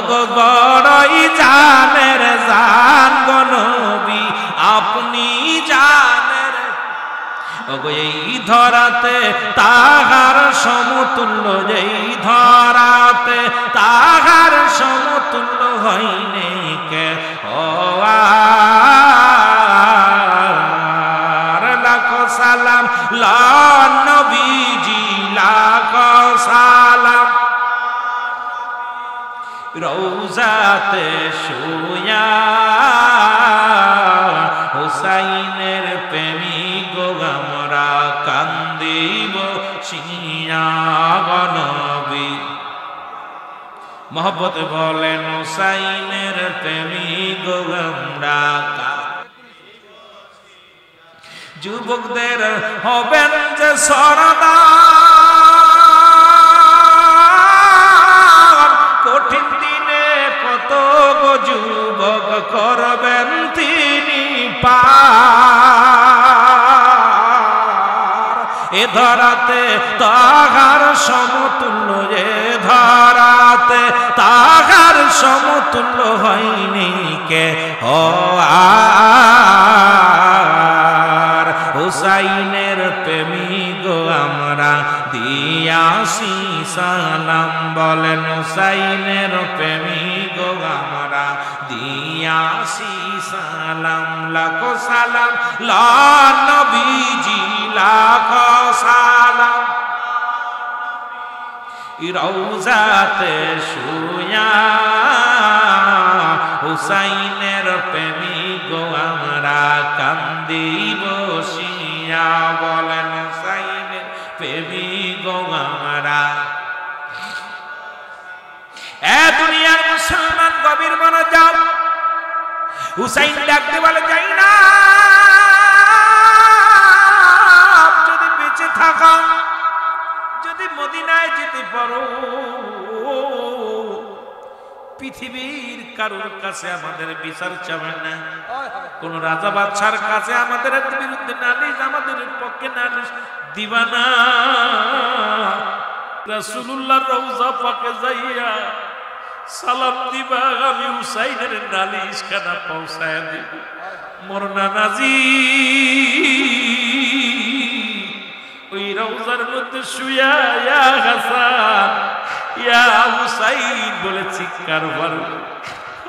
গো বড়ই জানের জান গো নবী আপনি জানের। ওগো এই ধরাতে তাহার সমতুল্য, এই ধরাতে তাহার সমতুল্য হইনে কে আর। লাখো সালাম নবীজি, লাখো সালাম রওজাতে শুয়া, হুসাইনের প্রেমিক আমরা কান্দিব সিয়া নবী। মোহব্বত বলেন হুসাইনের প্রেমিক আমরা। যুবকদের হবেন যে সরদার, কঠিন দিনে কত গো যুবক করবেন তিনি পার। ধরাতে তাহার সমতুল্য, এ ধরাতে তাহার সমতুল্য হয়নি কে ও আর হুসাইনের প্রেমী গো আমরা দিয়াছি সালাম, বলেন হুসাইনের প্রেমী গো আমরা দিয়াছি সালাম, লাখো সালাম লা নবীজি লাখো সালাম, রওজাতে শুয়া হুসাইনের প্রেমী গো আমরা কান্দি বসিয়া, বলেন হুসাইনের প্রেমী গো আমরা। এ দুনিয়ার মুসলমান গভীর মনোযোগ, হুসাইন ডাকতে বলে যাই না, যদি বেঁচে থাকা, যদি মদিনায় যেতে পারো, পৃথিবীর কারোর কাছে আমাদের বিচার চাবেন না, কোন রাজা বাদশার কাছে আমাদের বিরুদ্ধে নালিশ, আমাদের পক্ষে নালিশ দিবা না। রাসূলুল্লাহর রওজা পাকে যাইয়া সালাম দিবা, আমি হুসাইনের নালিশ খানা পৌঁছায় দিব। মোর নানাজি ওই রওজার মধ্যে শুয়া ইয়া হাসান ইয়া হুসাইন বলে চিৎকার করবে,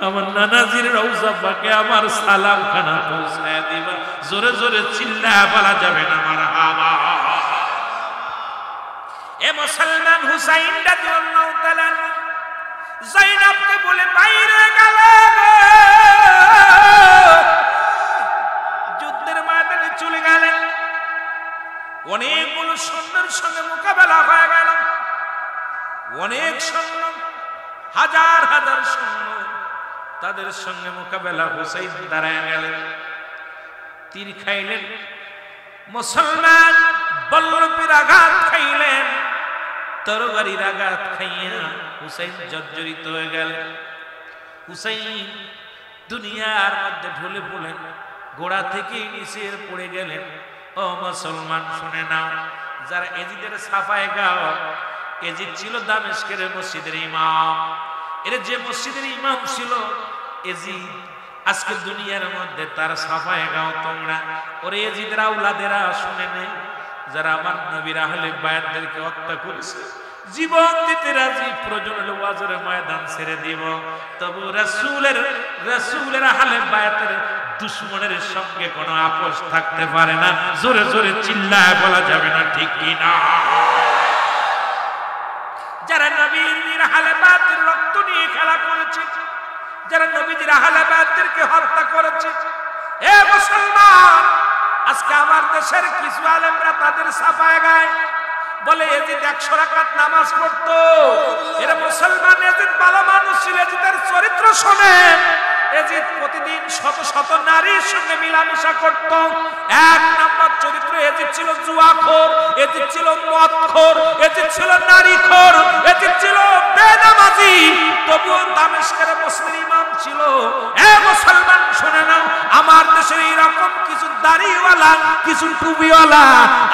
আমার নানাজির রওজা পাকে আমার সালাম খানা পৌঁছায় দিবা। জোরে জোরে চিল্লায়া বলা যাবে না মারহাবা। এ মুসলমান, হুসাইন রাদিয়াল্লাহু তাআলা যায়েনবকে বলে বাইরে গেল, যুদ্ধের ময়দানে চলে গেলেন। অনেকগুলো সৈন্যের সঙ্গে মোকাবেলা হয়ে গেল, অনেক সৈন্য, হাজার হাজার সৈন্য, তাদের সঙ্গে মোকাবেলা হুসাইন দাঁড়ায় গেলেন, তীর খাইলেন, মুসলমান বল্লভীর আঘাত খাইলেন, তরবারির আঘাত খাইয়া হুসাইন জর্জরিত হয়ে গেলেন। হুসাইন দুনিয়ার মধ্যে ঢলে পড়লেন, গোড়া থেকে নিচে পড়ে গেলেন। ও মুসলমান শুনে নাও, যারা এজিদের সাফায়ে গাও, এজিদ ছিল দামেস্কের মসজিদের ইমাম। এর যে মসজিদের ইমাম ছিল এজিদ, আজকে দুনিয়ার মধ্যে তার সাফায়ে গাও তোমরা। ওরে এজিদের আওলাদেরা শুনে নেই, যারা আমার নবীর আহলে বায়াতদেরকে হত্যা করেছে, জীবন দিতে রাজি, প্রয়োজন হলে ওয়াজের ময়দান ছেড়ে দিব, তবু রাসূলের আহলে বায়াতের দুশমনের সঙ্গে কোনো আপোষ থাকতে পারে না। জোরে জোরে চিল্লায় বলা যাবে না ঠিক কি না? যারা নবীর আহলে বায়াতের রক্ত নিয়ে খেলা করেছে, যারা নবীর আহলে বায়াতদেরকে হত্যা করেছে, এ মুসলমান, আজকে আমার দেশের কিছু আলেমরা তাদের সাফায়ে গায়, বলে এজিদ 100 রাকাত নামাজ পড়তো। এরা মুসলমান, এজিদ ভালো মানুষ ছিল, এজিদের চরিত্র শোনেন। এজিদ প্রতিদিন শত শত নারীর সঙ্গে মিলামিশা করত। এক নাম্বার চরিত্র, এজিদ ছিল জুয়াখোর, এজিদ ছিল মদখোর, এজিদ ছিল নারীখোর, এজিদ ছিল বেনামাজি, তবুও দামেস্কের মুসলিম ইমাম ছিল। এ মুসলমান শুনে নাও, আমার দেশের এরকম কিছু দাড়িওয়ালা, কিছু টুপিওয়ালা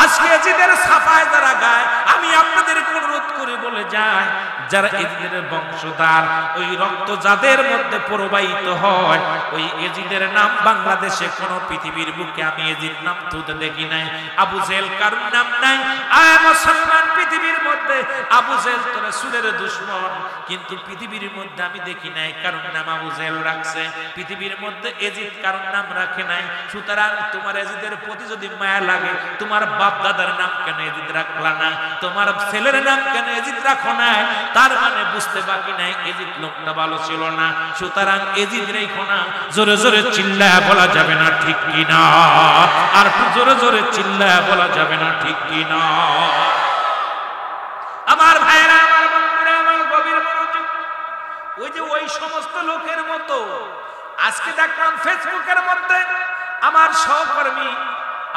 আজকে এজিদের সাফায় যারা গায়, আমি আপনাদেরকে অনুরোধ করে বলে যাই, যারা এজিদের বংশধর, ওই রক্ত যাদের মধ্যে প্রবাহিত হয়, ওই এজিদের নাম বাংলাদেশে কোন পৃথিবীর বুকে আমি এজিদ নাম তুলতে দেখি নাই। আবু জেহেল কারোর নাম নাই। আয় মুসলমান, পৃথিবীর মধ্যে আবু জেহেল তো রাসূলের দুশমন, কিন্তু পৃথিবীর মধ্যে আমি দেখি নাই কারোর নাম আবু জেহেল রাখছে। পৃথিবীর মধ্যে এজিদ কারোর নাম রাখে নাই। সুতরাং তোমার এজিদের প্রতি যদি মায়া লাগে, তোমার বাপ দাদার নাম কেন এজিদ রাখলা না? তোমার ছেলের নাম কেন এজিদ রাখো না? তার মানে বুঝতে বাকি নাই এজিদ লোকটা ভালো ছিল না। সুতরাং এজিদ রেখো না। জোরে জোরে চিল্লায়া বলা যাবে না ঠিক কি না? আর জোরে জোরে চিল্লায়া বলা যাবে না ঠিক কি না? আমার ভাইরা, আমার বন্ধুরা, আমার গভীর মনোযোগ, ওই যে ওই সমস্ত লোকের মতো আজকে দেখলাম ফেসবুকের মধ্যে আমার সহকর্মী,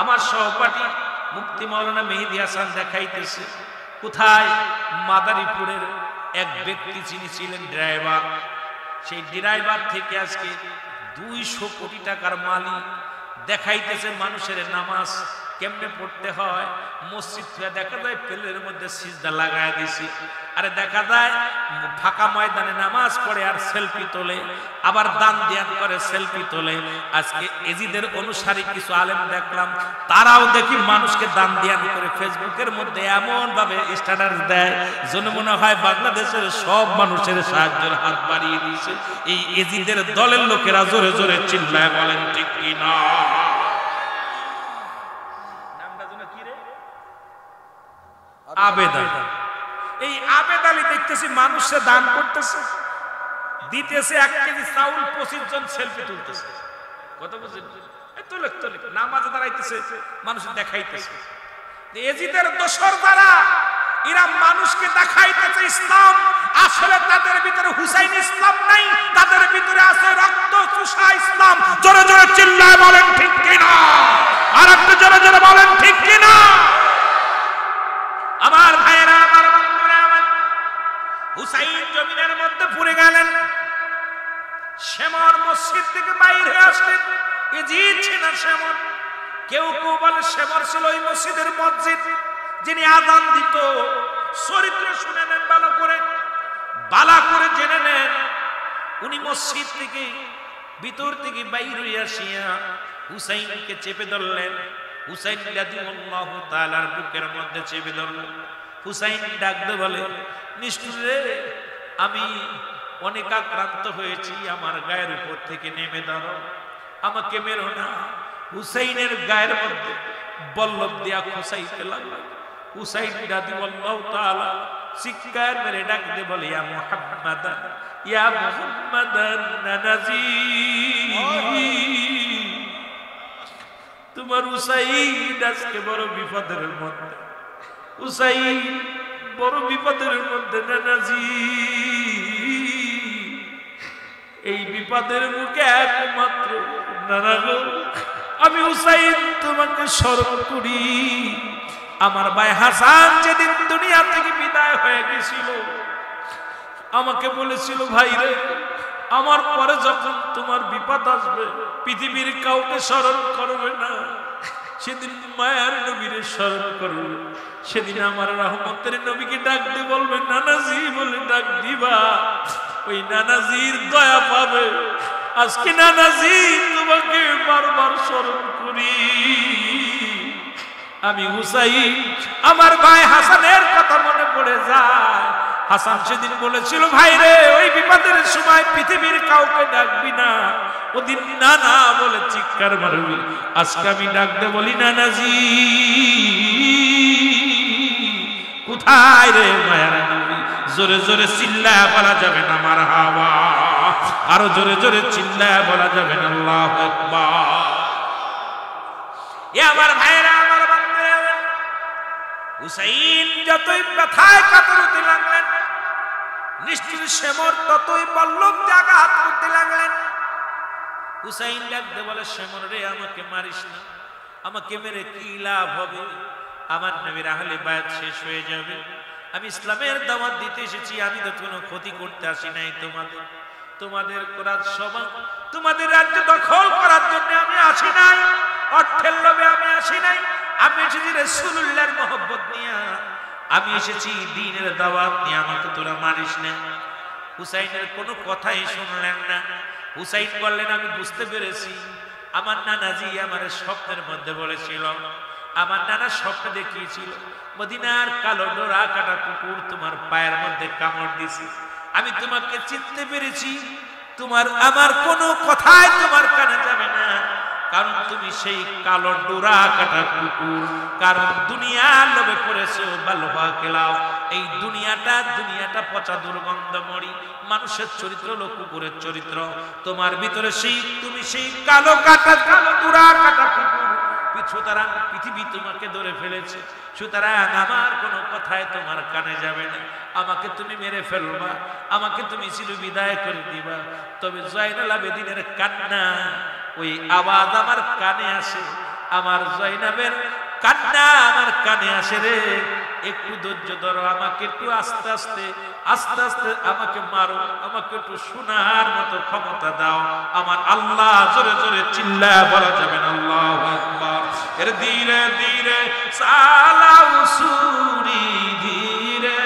আমার সহপাঠী মুফতি মাওলানা মেহেদী হাসান দেখাইতেছে, কোথায় মাদারীপুরের এক ব্যক্তি যিনি ছিলেন ড্রাইভার, সেই ড্রাইভার থেকে আজকে 200 কোটি টাকার মালিক, দেখাইতেছে মানুষের নামাজ কেমনে পড়তে হয়? মসজিদ থেকে দেখা যায় পেলের মধ্যে সিজদা লাগায় দিছি, আরে দেখা যায় ফাঁকা ময়দানে নামাজ পড়ে আর সেলফি তোলে, আবার দান ধ্যান করে সেলফি তোলে। আজকে এজিদের অনুসারী কিছু আলেম দেখলাম, তারাও দেখি মানুষকে দান ধ্যান করে ফেসবুকের মধ্যে এমন ভাবে স্ট্যাটাস দেয় যেন মনে হয় বাংলাদেশের সব মানুষের সাহায্যের হাত বাড়িয়ে দিয়েছে। এই এজিদের দলের লোকেরা জোরে জোরে চিল্লায় বলেন ঠিক কি না? আবেদ আলী। এই আবেদ আলী দেখতেছি মানুষে দান করতেছে, দিতেছে 1 কেজি চাউল, 25 জন সেলফি তুলতেছে। কত বুঝেন? তোলে তোলে নামাজে দাঁড়াইতেছে, মানুষ দেখাইতেছে। এজিদের দোসর দ্বারা এরা মানুষকে দেখাইতেছে ইসলাম, আসলে তাদের ভিতরে হুসাইন ইসলাম নাই, তাদের ভিতরে আছে রক্ত চুষা ইসলাম। জোরে জোরে চিল্লায় বলেন ঠিক কিনা? আর একটু জোরে জোরে বলেন ঠিক কিনা? আমার ভাইয়েরা, আমার বন্ধুরা, আমার হুসাইন জমিনের মধ্যে পড়ে গেলেন। শেমর মসজিদ থেকে বাইরে হয়ে আসলেন। এজিদ ছিল শেমর। কেউ কেউ বলে শেমর ছিল ওই মসজিদের মসজিদ যিনি আযান দিত। চরিত্র শুনে নেন ভালো করে, বালা করে জেনে নেন। উনি মসজিদ থেকে ভিতর থেকে বাইরে হয়ে আসিয়া হুসাইনকে চেপে ধরলেন। হুসাইন রাদিয়াল্লাহু তাআলার বুকের মধ্যে চেপে ধরলেন। হুসাইন ডাকতে বলে, নিষ্ঠুর রে, আমি অনেক আক্রান্ত হয়েছি, আমার গায়ের উপর থেকে নেমে ধরো, আমাকে মেরো না। হুসাইনের গায়ের মধ্যে বল্লভ দিয়া খুসাইতে লাগলো। হুসাইন রাদিয়াল্লাহু তাআলা চিৎকার মেরে ডাকতে বলে, ইয়া মুহাম্মাদান, ইয়া মুহাম্মাদান নানাজি, তোমার হুসাইন আজকে বড় বিপদের মধ্যে, হুসাইন বড় বিপদের মধ্যে নানাজি। এই বিপদের মুখে একমাত্র নানা গো, আমি হুসাইন তোমাকে স্মরণ করি। আমার ভাই হাসান যেদিন দুনিয়া থেকে বিদায় হয়ে গেছিল, আমাকে বলেছিল, ভাই রে, আমার পরে যখন তোমার বিপদ আসবে পৃথিবীর কাউকে স্মরণ করবে না, সেদিন মায়ার নবীরে স্মরণ করবে। সেদিন আমার রহমতের নবীকে ডাক দিয়ে বলবে নানাজি বলে ডাক দিবা, ওই নানাজির দয়া পাবে। আজকে নানাজি তোমাকে বারবার স্মরণ করি। আমি হুসাইন, আমার ভাই হাসানের কথা মনে পড়ে যায়। হাসান সেদিন বলেছিল, ভাই রে, ওই বিপদের সময় পৃথিবীর কাউকে ডাকবি না, ওদিন নানা বলে চিৎকার মারবি। আজকে আমি ডাকতে বলি, নানাজি কোথায় রে মায়ার নবী? জোরে জোরে চিল্লায়া বলা যাবে না মারহাবা, আরো জোরে জোরে চিল্লায়া বলা যাবে না আল্লাহু আকবার। এ আমার ভাইরা, আমার বান্ধবীরা, হুসাইন যতই ব্যথায় কাতর হতে লাগলেন, নিষ্ঠুর শেমর ততই বল্লভ জায়গা হাত করতে লাগলেন। হুসাইন ডাকতে বলে, শেমর রে, আমাকে মারিস না, আমাকে মেরে কি লাভ হবে? আমার নবীর আহলে বায়াত শেষ হয়ে যাবে। আমি ইসলামের দাওয়াত দিতে এসেছি, আমি তো কোনো ক্ষতি করতে আসি নাই তোমাদের। তোমাদের করার সভা, তোমাদের রাজ্য দখল করার জন্য আমি আসি নাই, অর্থের লোভে আমি আসি নাই। আমি এসেছি রাসূলুল্লাহর মহব্বত নিয়ে, আমি এসেছি দ্বীনের দাওয়াত নিয়ে। আমাকে তোরা মারিস না। হুসাইনের কোনো কথাই শুনলেন না। হুসাইন বললেন, আমি বুঝতে পেরেছি, আমার নানাজি আমার স্বপ্নের মধ্যে বলেছিল, আমার নানা স্বপ্ন দেখিয়েছিল মদিনার কালো ডোরা কাটা কুকুর তোমার পায়ের মধ্যে কামড় দিছি। আমি তোমাকে চিনতে পেরেছি, তোমার আমার কোনো কথাই তোমার কানে যাবে না, কারণ তুমি সেই কালো ডোরা কাটা কুকুর। কারণ দুনিয়ার লোভে পড়েছো বালবা কেলাও। এই দুনিয়াটা পচা দুর্গন্ধ মরি, মানুষের চরিত্র হলো কুকুরের চরিত্র। তোমার ভিতরে তুমি সেই কালো কাটা কালো ডোরা কাটা কুকুর। সুতরাং পৃথিবী তোমাকে ধরে ফেলেছে, সুতরাং আমার কোনো কথায় তোমার কানে যাবে না। আমাকে তুমি মেরে ফেলবা, আমাকে তুমি ছিল বিদায় করে দিবা। তবে জয়নাল আবেদিনের কান্না, ওই আওয়াজ আমার কানে আসে। আমার জয়নাবের কান্না আমার কানে আসে রে, একটু ধৈর্য ধরো, আমাকে একটু আস্তে আস্তে আস্তে আস্তে আমাকে মারো, আমাকে একটু শোনার মতো ক্ষমতা দাও। আমার আল্লাহ জোরে জোরে চিল্লায় বলা যাবে না আল্লাহু আকবার। এর ধীরে ধীরে চালাও সুরি, ধীরে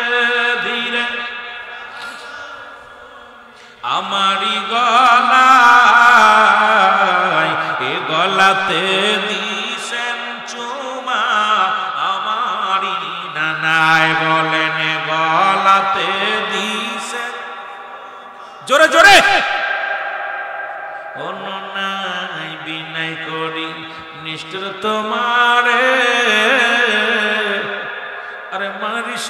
ধীরে আমারি গলায়, এ গলাতে দিছেন চুমা আমারি নানায়, বলেন গলাতে দিছেন, জোরে জোরে অননাই বিনয় করি নিষ্ঠুর তোমারে, আরে মারিস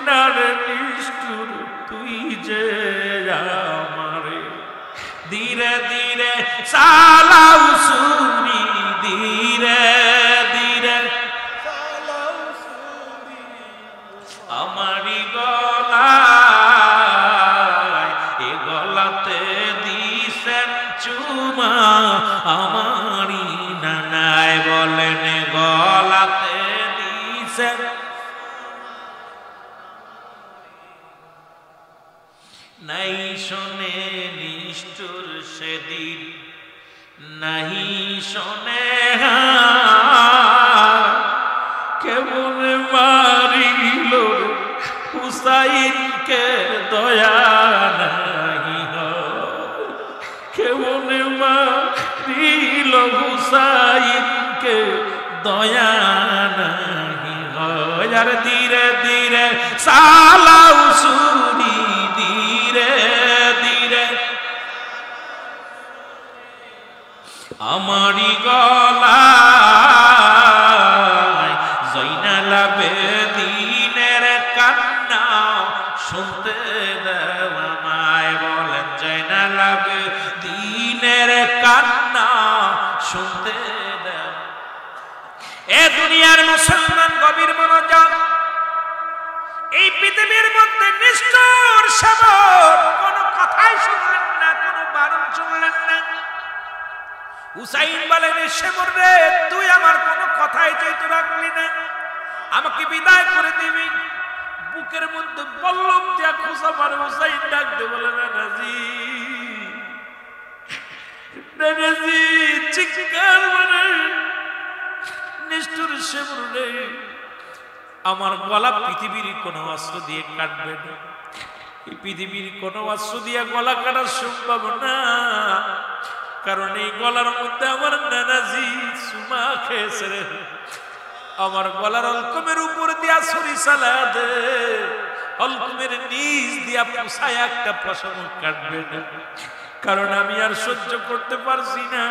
না রে নিষ্ঠুর তুই যে আমারে। ধীরে ধীরে চালাও সুরি, ধীরে ধীরে আমারি গলায়, এ গলাতে দিছেন চুমা আমারি নানায়, বলেন গলাতে দিছেন। নাই শোনে নিষ্ঠুর সেদিন, নাহি শোনে কেমন মারিল হুসাইনকে দয়া নাহি, কেমন মারিল হুসাইনকে দয়া নাহি হয়। আর ধীরে ধীরে চালাও সুরি, ধীরে ধীরে আমারি গলায়, জয়নাল আবেদীনের কান্না শুনতে দাও আমায়, বলেন জয়নাল আবেদীনের কান্না শুনতে দাও। এ দুনিয়ার মুসলমান গভীর মনোযোগ, এই পৃথিবীর মধ্যে নিষ্ঠুর সেবক কোনো কথাই শুনলেন না, কোনো বারণ শুনলেন না। হুসাইন বলেন সেবর রে, তুই আমার কোনো কথাই চাইতে রাখলি না, আমাকে বিদায় করে দিবি। বুকের মধ্যে বল্লম দিয়া খোঁচা মারে হুসাইন ডাক দে বলে নানাজি, নানাজি চিৎকার মানে নিষ্ঠুর সেবর রে, আমার গলা পৃথিবীর কোন অস্ত্র দিয়ে কাটবে না, এই পৃথিবীর কোন অস্ত্র দিয়ে গলা কাটা সম্ভব না, কারণ এই গলার মধ্যে আমার নানাজি সুমা খেয়েছে রে। আমার গলার অলকমের উপর দিয়া ছুরি চালা দে, অলকমের নিচ দিয়া পোষায় একটা পশম কাটবে না, কারণ আমি আর সহ্য করতে পারছি না।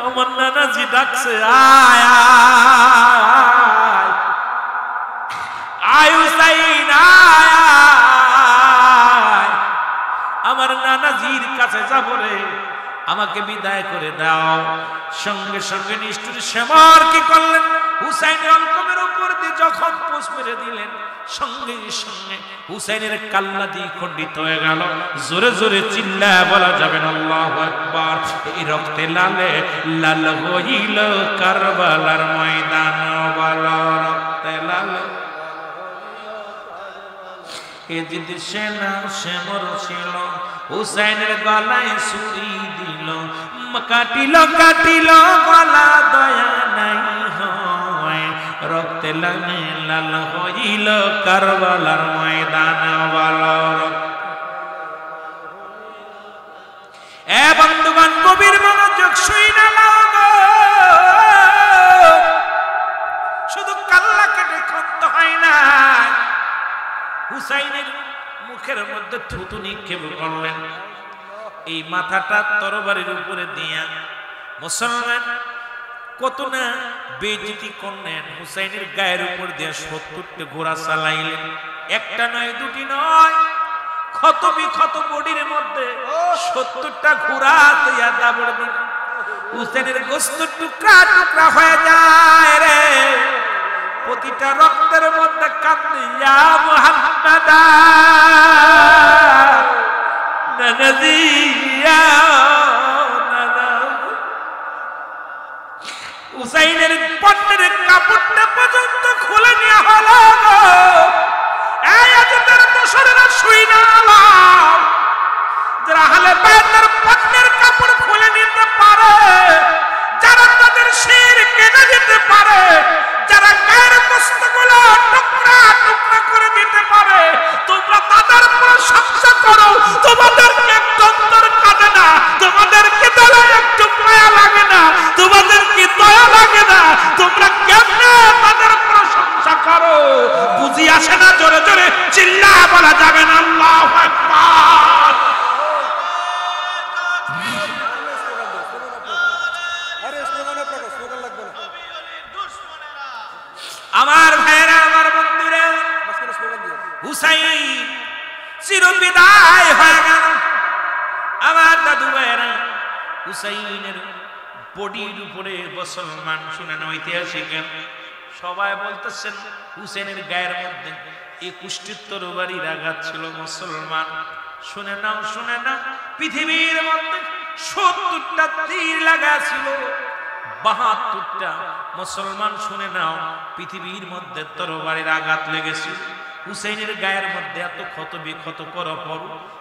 আমার নানাজি ডাকছে আয় আয় আয় হুসাইন আয়, আমার নানাজির কাছে যাব রে, আমাকে বিদায় করে দাও। সঙ্গে সঙ্গে নিষ্ঠুর সেবর কি করলেন, হুসাইনের অলকমের উপর দিয়ে যখন পোষ মেরে দিলেন, সঙ্গে সঙ্গে হুসাইনের কাল্লা দিয়ে খণ্ডিত হয়ে গেল। জোরে জোরে চিল্লায় বলা যাবে না আল্লাহু আকবার। এই রক্তে লালে লাল হইল কারবালার ময়দান, বলো রক্তে লালে এজিদ সেনা সেমর ছিল, হুসাইনের গলায় ছুরি দিল, কাটিল কাটিল গলা দয়া নাই হয়, রক্তে লালে লাল হইল কারবালার ময়দান, বলো এ বন্ধুগণ গভীর মনোযোগ শুইনা লাগো, শুধু কাল্লা কেটে খন্ত হয় না, হুসাইনের মুখের মধ্যে থুতু নিক্ষেপ করলেন, এই মাথাটা তরবারির উপরে দিয়া মুসলমান কত না বেইজ্জতি করলেন। হুসাইনের গায়ের উপর দিয়ে ৭০টা ঘোড়া চালাইলেন, একটা নয় দুটি নয়, ক্ষত বিক্ষত বডির মধ্যে ৭০টা ঘোড়া দিয়া দাবড় দিল। হুসাইনের গোশত টুকরা টুকরা হয়ে যায় রে, প্রতিটা রক্তের মধ্যে কাঁদে ইয়া মুহাম্মাদ নানাজি ইয়া নানা। হুসাইনের পণ্যের কাপড়টা পর্যন্ত খুলে নেওয়া হলো। এই আজকের দোসরেরা শুই না যারা আহলে বাইতের পণ্যের কাপড় খুলে নিতে পারে, যারা তাদের শির কেটে দিতে পারে, যারা গায়ের বস্তুগুলো টুকরা টুকরা করে দিতে পারে, তোমরা তাদের প্রশংসা করো। তোমাদেরকে একটু অন্তর কাঁদে না? তোমাদেরকে দলে একটু মায়া লাগে না? তোমাদের কি দয়া লাগে না? তোমরা কেমনে তাদের প্রশংসা করো? বুঝি আসে না? জোরে জোরে চিল্লায় বলা যাবে না আল্লাহু আকবার। আমার ভাইরা, আমার বন্ধুরা, হুসাইন চিরবিদায় হয়ে গেল। আমার দাদু ভাইরা, হুসাইনের বডির উপরে মুসলমান, শুনেন ঐতিহাসিক সবাই বলতেছেন হুসেনের গায়ের মধ্যে 21টি তরবারির আঘাত ছিল। মুসলমান শুনে নাও, শুনে নাও, পৃথিবীর মধ্যে 70টা তীর লাগা ছিল, 72টা মুসলমান, শুনে নাও, পৃথিবীর মধ্যে তরবারির আঘাত লেগেছিল। হুসাইনের গায়ের মধ্যে এত ক্ষত বিক্ষত করার পর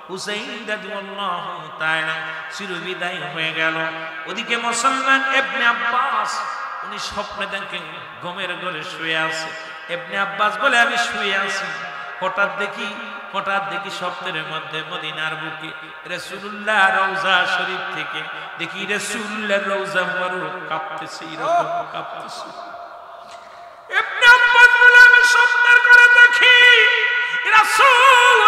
হুসাইন রাদিয়াল্লাহু তাআলা চিরবিদায় হয়ে গেল। ওদিকে মুসলমান ইবনে আব্বাস, উনি স্বপ্নে দেখেন ঘুমের ঘরে শুয়ে আছে। ইবনে আব্বাস বলে আমি শুয়ে আছি, হঠাৎ দেখি স্বপ্নের মধ্যে মদিনার বুকে রাসূলুল্লাহ রওজা শরীফ থেকে দেখি রাসূলুল্লাহ রওজা মুবারক কাঁপতেছে, এরকম কাঁপতেছে। ইবনে আব্বাস বলে আমি স্বপ্নের ঘরে দেখি রাসূল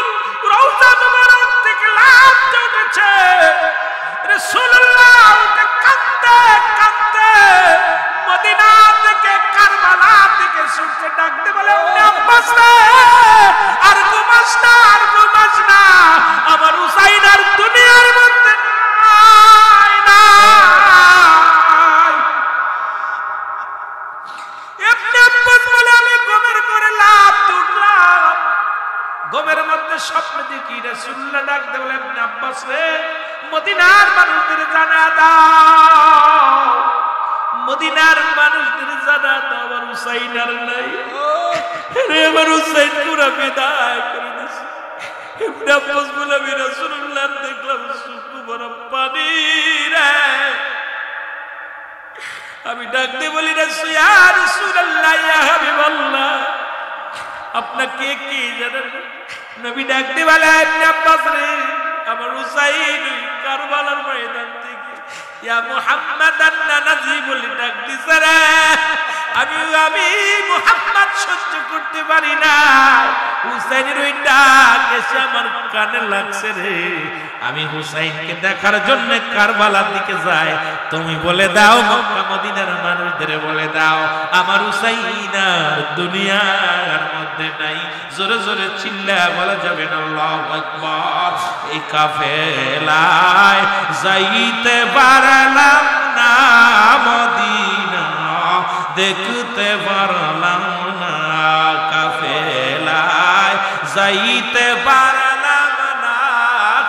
রওজা মুবারক থেকে লাফ দিয়ে উঠেছে। রাসূলুল্লাহ কাঁদতে কাঁদতে মদিনা থেকে কারবালা থেকে ছুটে ডাকতে বলে ইবনে আব্বাস রে, আর ঘুমাস না, আর ঘুমাস না, আমার হুসাইন আর দুনিয়ার মধ্যে নাই। ইবনে আব্বাস বলে আমি ঘুমের ঘরে লাফ দিয়ে উঠলাম, ঘুমের মধ্যে স্বপ্ন দেখি রাসূলুল্লাহ ডাকতে বলে ইবনে আব্বাস রে, মদিনার মানুষদের জানা দাও, মদিনার মানুষদের জানা দাও আমার হুসাইন আর নাই রে, আমার হুসাইন পুরা বিদায় করে দিয়েছে। ইবনে আব্বাস বলে আমি রাসূলুল্লাহ দেখলাম চক্ষু ভরা পানি রে। আমি ডাকতে বলি ইয়া রাসূলুল্লাহ, ইয়া হাবিবাল্লাহ, আপনাকে কি জানেন? নবী ডাকতে বলে ইবনে আব্বাস রে, আমার হুসাইন কারবালার ময়দান থেকে ইয়া মুহাম্মাদান নাজি বলে ডাক দিছে রে। আমি মুহাম্মদ সহ্য করতে পারি না, হুসাইনের ওই ডাক এসে আমার কানে লাগছে রে। আমি হুসাইনকে দেখার জন্য কারবালার দিকে যাই। তুমি বলে দাও মক্কা মদিনার মানুষদের বলে দাও আমার হুসাইন আর দুনিয়ার মধ্যে নাই। জোরে জোরে চিল্লা বলা যাবে না আল্লাহু আকবার। এই কাফেলায় যাইতে পারলাম না মদিনা, দেখতে পারলাম না, কাফেলায় যাইতে পারলাম না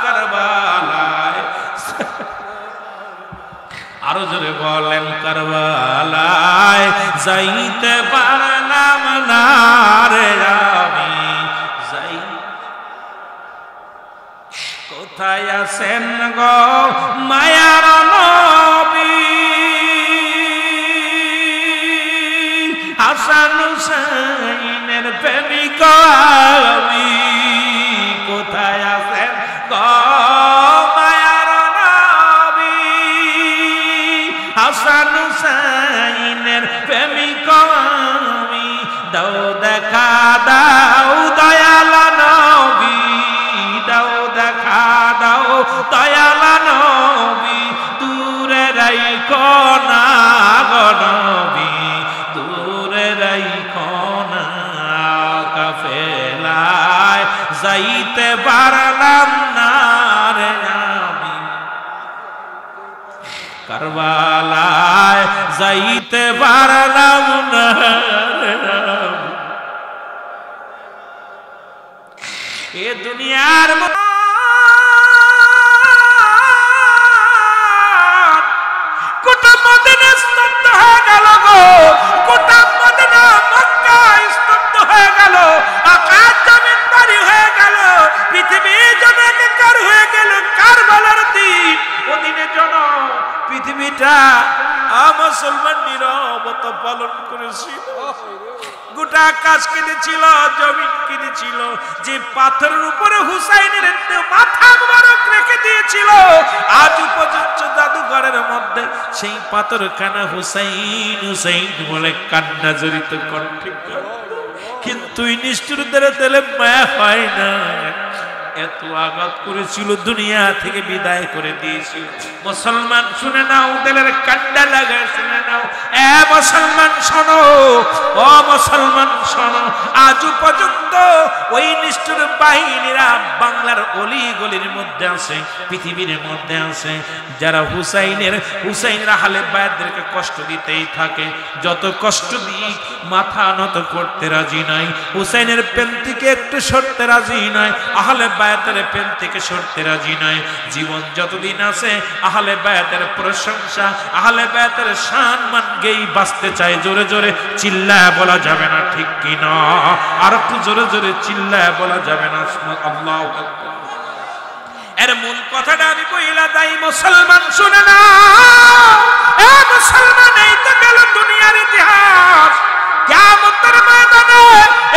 কারবালায়। আরো জোরে বলেন কারবালায় যাইতে পারলাম না রে, আমি যাই। কোথায় আছেন গো মায়ার নবী, হাসান হুসাইনের প্রেমিক আমি। কোথায় আছেন গো মায়ার নবী, হাসান হুসাইনের প্রেমিক আমি। দাও দেখা দাও দয়াল নবী, দাও দেখা দাও দয়াল নবী, দূরে রাইখো না গো নবী, দূরে রাইখো না। কাফেলায় যাইতে পারলাম না রে আমি, কারবালায় যাইতে পারলাম না রে আমি। এ দুনিয়ার কোটা মদিনা স্তব্ধ হয়ে গেল গো। মুসলমান নীরবতা পালন করেছিল। গোটা আকাশ কেঁদেছিল, জমিন কেঁদেছিল। যে পাথরের উপরে হুসাইনের মাথা মুবারক রেখে দিয়েছিল, আজ পর্যন্ত জাদুঘরের মধ্যে সেই পাথরখানা হুসাইন হুসাইন বলে কান্না জড়িত কণ্ঠে। কিন্তু এই নিষ্ঠুরদের তেলে মায়া হয় না। এত আঘাত করেছিল, দুনিয়া থেকে বিদায় করে দিয়েছিল। মুসলমান শুনে নাও, দিলের কান্ডা লাগায় শুনে নাও। এ মুসলমান শোনো, ও মুসলমান শোনো, আজ পর্যন্ত ওই নিষ্ঠুর বাহিনীরা বাংলার অলি গলির মধ্যে আছে, পৃথিবীর মধ্যে আছে, যারা হুসাইনের আহলে বায়াতদেরকে কষ্ট দিতেই থাকে। যত কষ্ট দিক মাথা নত করতে রাজি নাই। হুসাইনের প্রেম থেকে একটু সরতে রাজি নয়, আহলে বায়াতের প্রেম থেকে সরতে রাজি নয়। জীবন যতদিন আছে আহলে বায়াতের প্রশংসা, আহলে বায়াতের সম্মান গেই বাঁচতে চায়। জোরে জোরে চিল্লায় বলা যাবে না, ঠিক কি না? আর একটু জোরে জোরে চিল্লায় বলা যাবে না আল্লাহু আকবার। এর মূল কথাটা আমি কইলা যাই, মুসলমান শুনে না। এ মুসলমান, এই তো গেল দুনিয়ার ইতিহাস। কিয়ামতের ময়দানে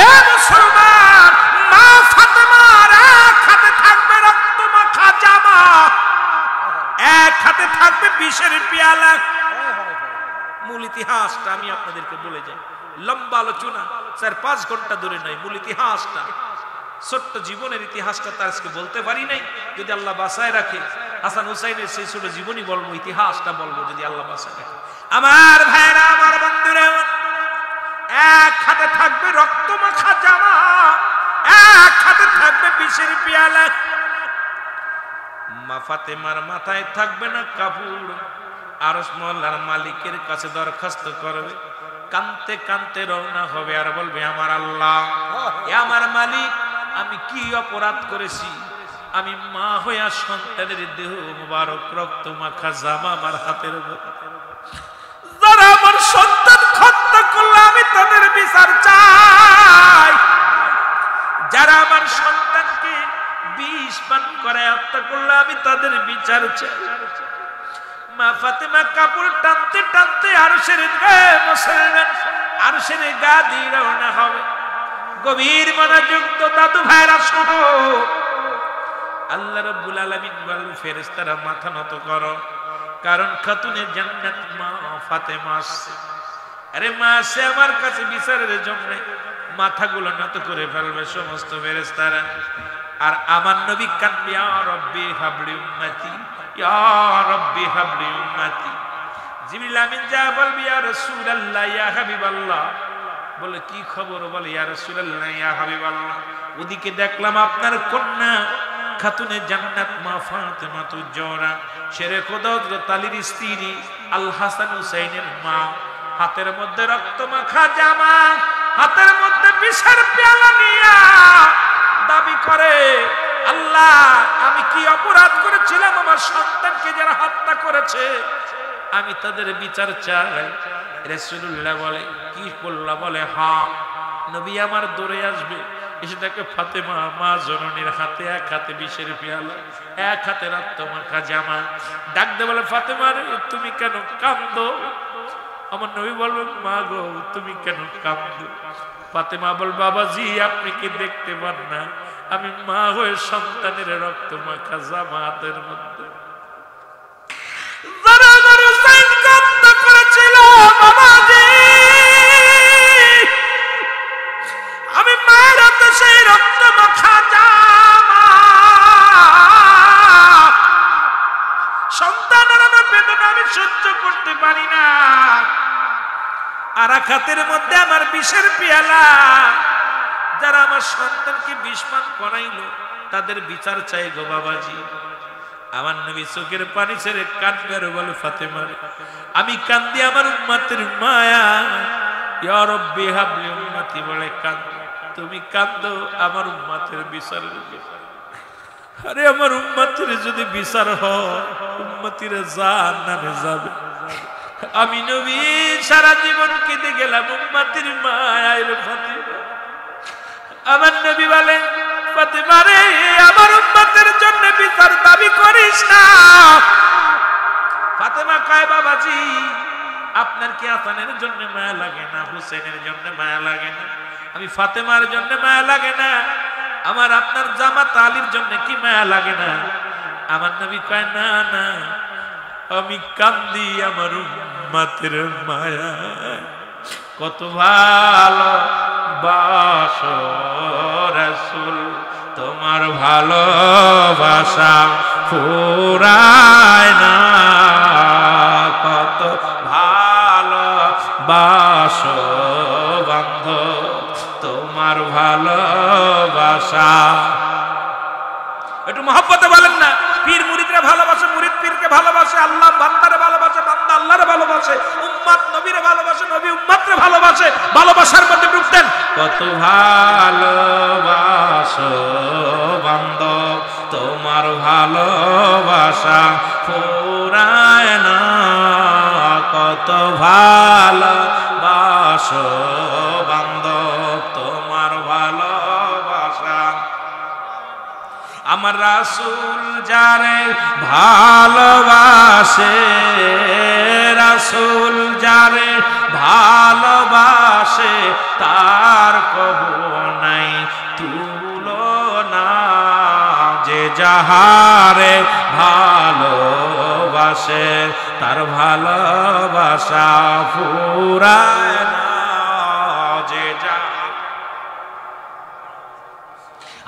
এ মুসলমান, মা ফাতেমার এক হাতে থাকবে রক্তমাখা জামা, এক হাতে থাকবে বিষের পেয়ালা। মূল ইতিহাসটা আমি আপনাদেরকে বলে যাই, লম্বা আলোচনা 4-5 ঘন্টা ধরে নাই। মূল ইতিহাসটা, ছোট্ট জীবনের ইতিহাসটা তার আজকে বলতে পারি নাই। যদি আল্লাহ বাঁচায় রাখে, হাসান হুসাইনের সেই ছোট জীবনী বলবো, ইতিহাসটা বলবো যদি আল্লাহ বাঁচায় রাখে। আমার ভাইরা, আমার বন্ধুরা, এক হাতে থাকবে রক্তমাখা জামা, এক হাতে থাকবে বিষের পেয়ালা। মা ফাতেমার মাথায় থাকবে না কাপড়। আরশ মহল্লার মালিকের কাছে দরখাস্ত করবে, কানতে কানতে রওনা হবে আর বলবে, আমার আল্লাহ, আমার মালিক, আমি কি অপরাধ করেছি? আমি মা হইয়া সন্তানের দেহ মুবারক রক্ত মাখা জামা আমার হাতের উপর, যারা আমার সন্তান হত্যা করলো আমি তাদের বিচার চাই। যারা আমার সন্তানকে বিষ পান করে হত্যা করলো আমি তাদের বিচার চাই। মা ফাতেমা কাপড় টানতে টানতে আরশের মুসলমান আরশের গা দিয়ে রওনা হবে। গভীর মনোযোগ তো দাদু ভাইরা শোনো। আল্লাহ রাব্বুল আলামিন বলেন, ফেরেশতারা মাথা নত করো, কারণ খাতুনে জান্নাত মা ফাতেমা আসছে। আরে মা আসছে আমার কাছে বিচারের জন্য। মাথাগুলো নত করে ফেলবে সমস্ত ফেরেশতারা। আর আমার নবী কানবে, ইয়া রাব্বি হাবলি উম্মতি, ইয়া রাব্বি হাবলি উম্মতি। জিবরিল আমিন যা বলবি, ইয়া রাসূলুল্লাহ, ইয়া হাবিবাল্লাহ। বলে কি খবর? বলে, ইয়া রাসূলুল্লাহ, ইয়া হাবিবাল্লাহ, ওদিকে দেখলাম আপনার কন্যা খাতুনে জান্নাত মা ফাতেমা তুজরা শেরে খোদা হযরত আলীর স্ত্রী আল হাসান হুসাইনের মা, হাতের মধ্যে রক্ত মাখা জামা, হাতের মধ্যে বিষের পেয়ালা নিয়া দাবি করে, আল্লাহ, আমি কি অপরাধ করেছিলাম? আমার সন্তানকে যারা হত্যা করেছে আমি তাদের বিচার চাই। রাসূলুল্লাহ বলে, কি বললা? বলে, হ্যাঁ, নবী আমার দৌড়ে আসবে, এসে দেখে ফাতেমা মা জননীর হাতে এক হাতে বিষের পেয়ালা, এক হাতে রক্ত মাখা জামা। ডাক দে বলে, ফাতেমা রে, তুমি কেন কাঁদো? আমার নবী বলবেন, মা গো, তুমি কেন কাঁদো? ফাতেমা বল, বাবাজি, আপনি কি দেখতে পান না আমি মা হয়ে সন্তানের রক্ত মাখা জামা হাতের মধ্যে? করেছিল বাবাজি, আমি মায়ের হাতে সেই রক্ত মাখা জামা, সন্তানের বেদনা আমি সহ্য করতে পারি না। আর এক হাতের মধ্যে আমার বিষের পেয়ালা। যারা আমার সন্তানকে বিষ পান করাইলো তাদের বিচার চাই গো বাবাজি। আমার নবী চোখের পানি ছেড়ে কাঁদবে, বলে, ফাতেমা, আমি কান্দি আমার উম্মতের মায়া, ইয়া রাব্বি হাবলি উম্মতি বলে কাঁদ। তুমি কাঁদো আমার উম্মতের বিচারের জন্য। আরে আমার উম্মতের যদি বিচার হয়, উম্মতিরা জান্নাতে যাবে। আমি নবী সারা জীবন কেঁদে গেলাম উম্মতির মায়ায় রে ফাতেমা। আমার নবী বলেন, ফাতেমা রে, আমার উম্মতের জন্য বিচার দাবি করিস না। ফাতেমা কয়, বাবাজি, আপনার কি হাসানের জন্য মায়া লাগে না? হুসেনের জন্য মায়া লাগে না? আমি ফাতেমার জন্য মায়া লাগে না? আমার আপনার জামাত আলীর জন্য কি মায়া লাগে না? আমার নবী কয় না না, আমি কান্দি আমার উম্মতের মায়া। কত ভালো বাসো রাসূল, তোমার ভালোবাসা ফুরায় না। কত ভালো বাসো বান্ধব, তোমার ভালোবাসা। একটু মহব্বতে বলেন না। পীর মুরিদরা ভালোবাসে, মুরিদ পীরকে ভালোবাসে, আল্লাহ বান্দারে ভালোবাসে, বান্দা আল্লাহরে ভালোবাসে, উম্মত নবীরে ভালোবাসে, নবী উম্মতরে ভালোবাসে। ভালোবাসার মধ্যে ডুবতেন। কত ভালোবাসো বান্ধব, তোমার ভালোবাসা ফুরায় না। কত ভালোবাসো বান্ধব, তোমার ভালোবাসা। আমার রাসূল যারে ভালোবাসে, রাসূল যারে ভালোবাসে, তার কবু নাই তুলনা। যে যাহারে ভালোবাসে, তার ভালোবাসা ফুরায় না। যে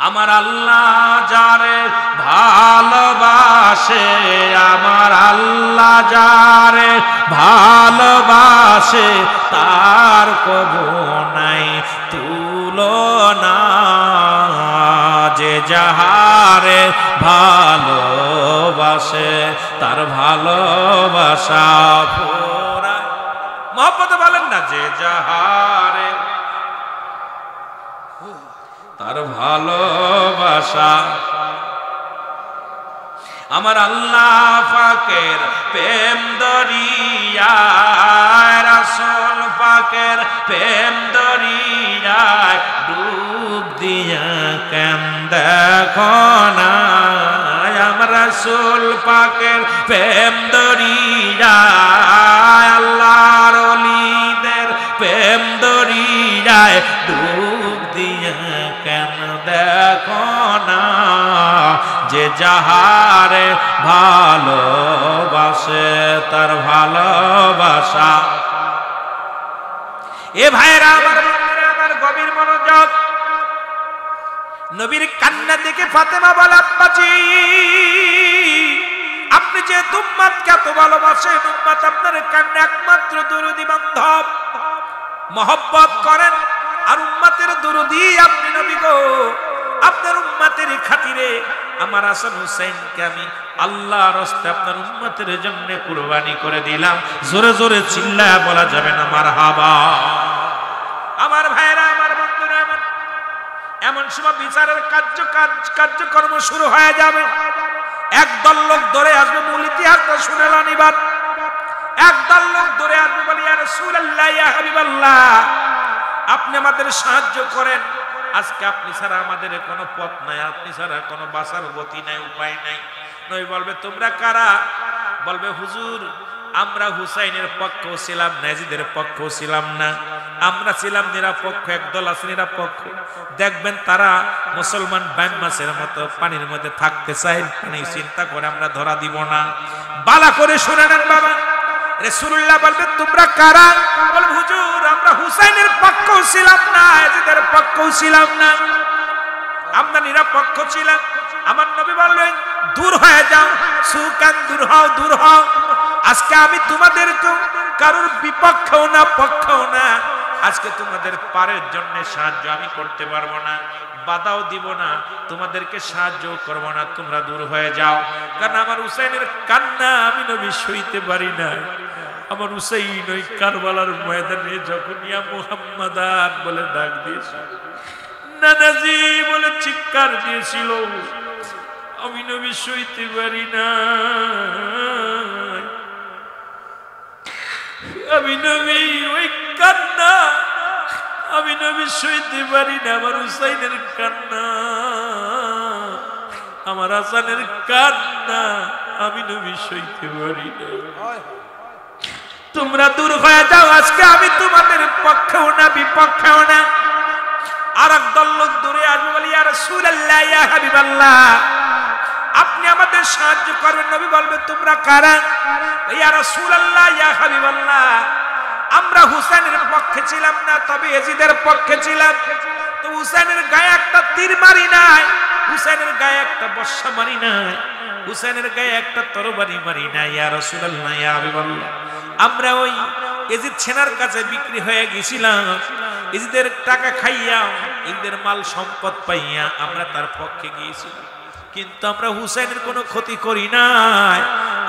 আমার আল্লাহ যারে ভালোবাসে, আমার আল্লাহ যারে ভালোবাসে, তার কবু নাই তুলনা। যে যাহারে ভালোবাসে, তার ভালোবাসা ফুরায়। মহব্বতে বলেন না, যে যাহারে তার ভালোবাসা। আমার আল্লাহ পাকের প্রেম দরিয়ায়, রাসূল পাকের প্রেম দরিয়ায় ডুব দিয়া কেন দেখো না। আমার রাসূল পাকের প্রেম দরিয়ায়, আল্লাহর ওলিদের প্রেম দরিয়ায় ডুব দিয়া কেন দেখো না। যে যাহারে ভালোবাসে, তার ভালোবাসা। এ ভাইরা আমার, আমার গভীর মনোযোগ। নবীর কান্না দেখে ফাতেমা বলে, আব্বাজি আপনি যে উম্মতকে এত ভালোবাসেন, উম্মত আপনার কান্না একমাত্র দরুদি বান্ধব, মহব্বত করেন। আর উম্মতের দরুদি আপনি নবী গো। আপনার উম্মতের খাতিরে আমার হাসান হুসাইনকে আমি আল্লাহর রাস্তায় আপনার উম্মতের জন্য কুরবানি করে দিলাম। জোরে জোরে চিল্লায়া বলা যাবে না মারহাবা। আমার ভাইরা, আমার বন্ধুরা, আমার এমন সময় বিচারের কার্যকর্ম শুরু হয়ে যাবে। একদল লোক ধরে আসবে, মূল ইতিহাসটা শুনে নেন এবার। একদল লোক ধরে আসবে, বলি ইয়া রাসূলুল্লাহ, ইয়া হাবিবাল্লাহ, আপনি আমাদের সাহায্য করেন। আজকে আপনি ছাড়া আমাদের কোনো পথ নাই, আপনি ছাড়া কোনো বাঁচার গতি নাই, উপায় নাই। নবী বলবে, তোমরা কারা? বলবে, হুজুর আমরা হুসাইনের পক্ষেও ছিলাম না, ইয়াজিদের পক্ষেও ছিলাম না, আমরা ছিলাম নিরপেক্ষ। একদল আছে নিরপেক্ষ, দেখবেন তারা মুসলমান ব্যাং মাছের মতো পানির মধ্যে থাকতে চায়, পানি চিন্তা করে আমরা ধরা দিব না। বালা করে শুনে নেন বাবা। রাসূলুল্লাহ বলবে, তোমরা কারা? বলবে, হুজুর আমরা হুসাইনের পক্ষেও ছিলাম না, ইয়াজিদের পক্ষেও ছিলাম না, আমরা নিরপেক্ষ ছিলাম। আমার নবী বললেন, দূর হয়ে যাও, সুকান দূর হও, দূর হও। আজকে আমি তোমাদেরকে কারোর বিপক্ষেও না, পক্ষেও না। আজকে তোমাদের পারের জন্য সাহায্য আমি করতে পারবো না, বাধাও দিব না, তোমাদেরকে সাহায্য করব না, তোমরা দূর হয়ে যাও। কারণ আমার হুসাইনের কান্না আমি নবী সইতে পারি না। আমার হুসাইন ওই কারবালার ময়দানে যখন ইয়া মুহাম্মাদান বলে ডাক দিয়েছিল, নানাজি বলে চিৎকার দিয়েছিল, আমি নবী সইতে পারি না। আমি নবী ওই কান্না আমি নবী সইতে পারি না। আমার হুসাইনের কান্না, আমার হাসানের কান্না আমি নবী সইতে পারি না। তোমরা দূর হয়ে যাও, আজকে আমি তোমাদের পক্ষেও না বিপক্ষেও না। আর একদল লোক দূরে আসবে, বলি ইয়া রাসূলুল্লাহ ইয়া হাবিবাল্লাহ আপনি আমাদের সাহায্য করবেন। নবী বলবে তোমরা কারা? ইয়া রাসূলুল্লাহ ইয়া হাবিবাল্লাহ আমরা হুসাইনের পক্ষে ছিলাম না, তবে ইয়াজিদের পক্ষে ছিলাম। তো হুসাইনের গায়ে একটা তীর মারি নাই, হুসাইনের গায়ে একটা বর্ষা মারি নাই, হুসাইনের গায়ে একটা তরবারি মারি নাই। ইয়া রাসূলুল্লাহ ইয়া হাবিবাল্লাহ আমরা ওই ইয়াজিদ সেনার কাছে বিক্রি হয়ে গেছিলাম, ইয়াজিদের টাকা খাইয়া, ইয়াজিদের মাল সম্পদ পাইয়া আমরা তার পক্ষে গিয়েছিলাম, কিন্তু আমরা হুসাইনের কোনো ক্ষতি করি নাই।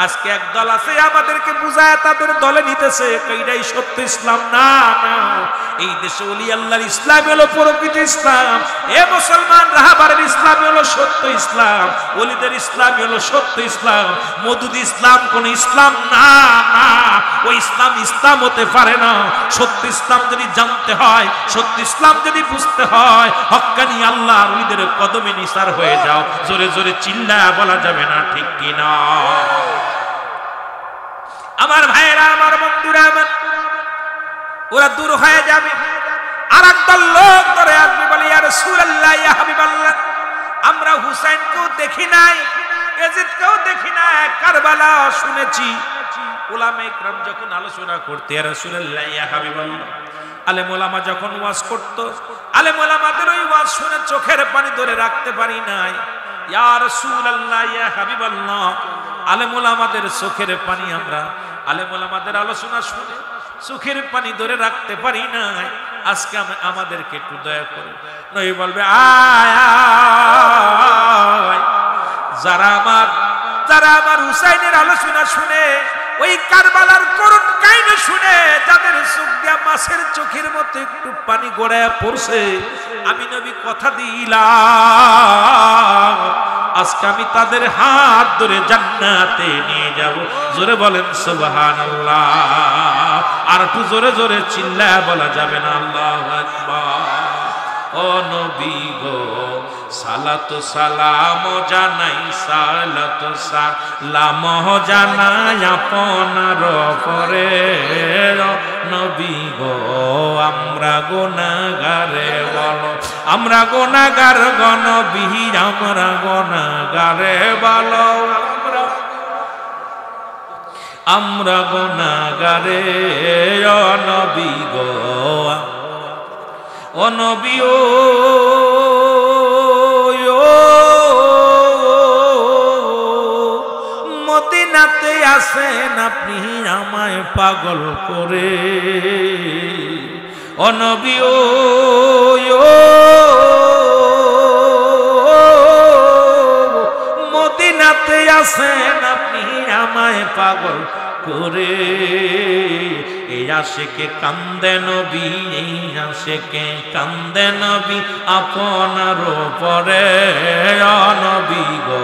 আজকে এক দল আছে আমাদেরকে বুঝায় তাদের দলে নিতেছে, এইটাই সত্য ইসলাম না। না, এই দেশে ওলি আল্লাহর ইসলাম হলো প্রকৃত ইসলাম। এ মুসলমান, রাহাবারের ইসলাম হলো সত্য ইসলাম, ওলিদের ইসলাম হলো সত্য ইসলাম। মওদুদি ইসলাম কোন ইসলাম না। না, ওই ইসলাম ইসলাম হতে পারে না। সত্য ইসলাম যদি জানতে হয়, সত্য ইসলাম যদি বুঝতে হয়, হক্কানি আল্লাহ ওলিদের কদমে নিসার হয়ে যাও। জোরে জোরে চিল্লায়া বলা যাবে না, ঠিক কিনা? আমার ভাইয়েরা, আমার বন্ধুরা, আমার ওরা দূর হয়ে যাবে। আর একদল লোক ধরে আসবে, বলে ইয়া রাসূলুল্লাহ ইয়া হাবিবাল্লাহ আমরা হুসাইনকেও দেখি নাই, ইয়াজিদকেও দেখি নাই, কারবালা শুনেছি। উলামা ইকরাম যখন আলোচনা করতে, ইয়া রাসূলুল্লাহ ইয়া হাবিবাল্লাহ আলেম ওলামা যখন ওয়াজ করত, আলেম ওলামাদের ওই ওয়াজ শুনে চোখের পানি ধরে রাখতে পারি নাই। ইয়া রাসূলুল্লাহ ইয়া হাবিবাল্লাহ আলেম ওলামাদের চোখের পানি, আমরা আলেম ওলামাদের আলোচনা শুনে চোখের পানি ধরে রাখতে পারি নাই। আজকে আমাদেরকে একটু দয়া করে নবী বলবে আয় আয়, যারা আমার হুসাইনের আলোচনা শুনে, ওই কারবালার করুণ কাহিনী শুনে, যাদের চোখ দিয়া মাছের চোখের মতো একটু পানি গড়ায় পড়ছে, আমি নবী কথা দিলাম আজকে আমি তাদের হাত ধরে জান্নাতে নিয়ে যাব। জোরে বলেন সুবহানাল্লাহ। আর একটু জোরে জোরে চিল্লায়া বলা যাবে না আল্লাহু আকবার। ও নবী গো সালাতু সালাম জানাই, সালাতু সালাম জানাই আপনার পরে। নবী গো আমরা গুনাহগারে, বলো আমরা গুনাহগার গো নবী, আমরা গুনাহগারে বলো, আমরা গুনাহগারে। ও নবী গো, ও নবী ও মদিনাতে আসেন আপনি আমায় পাগল করে। ও নবী ও মদিনাতে আসেন আপনি আমায় পাগল করে। এই আশিকে কান্দে নবী, এই আশিকে কান্দে নবী আপনার পরে। ও নবী গো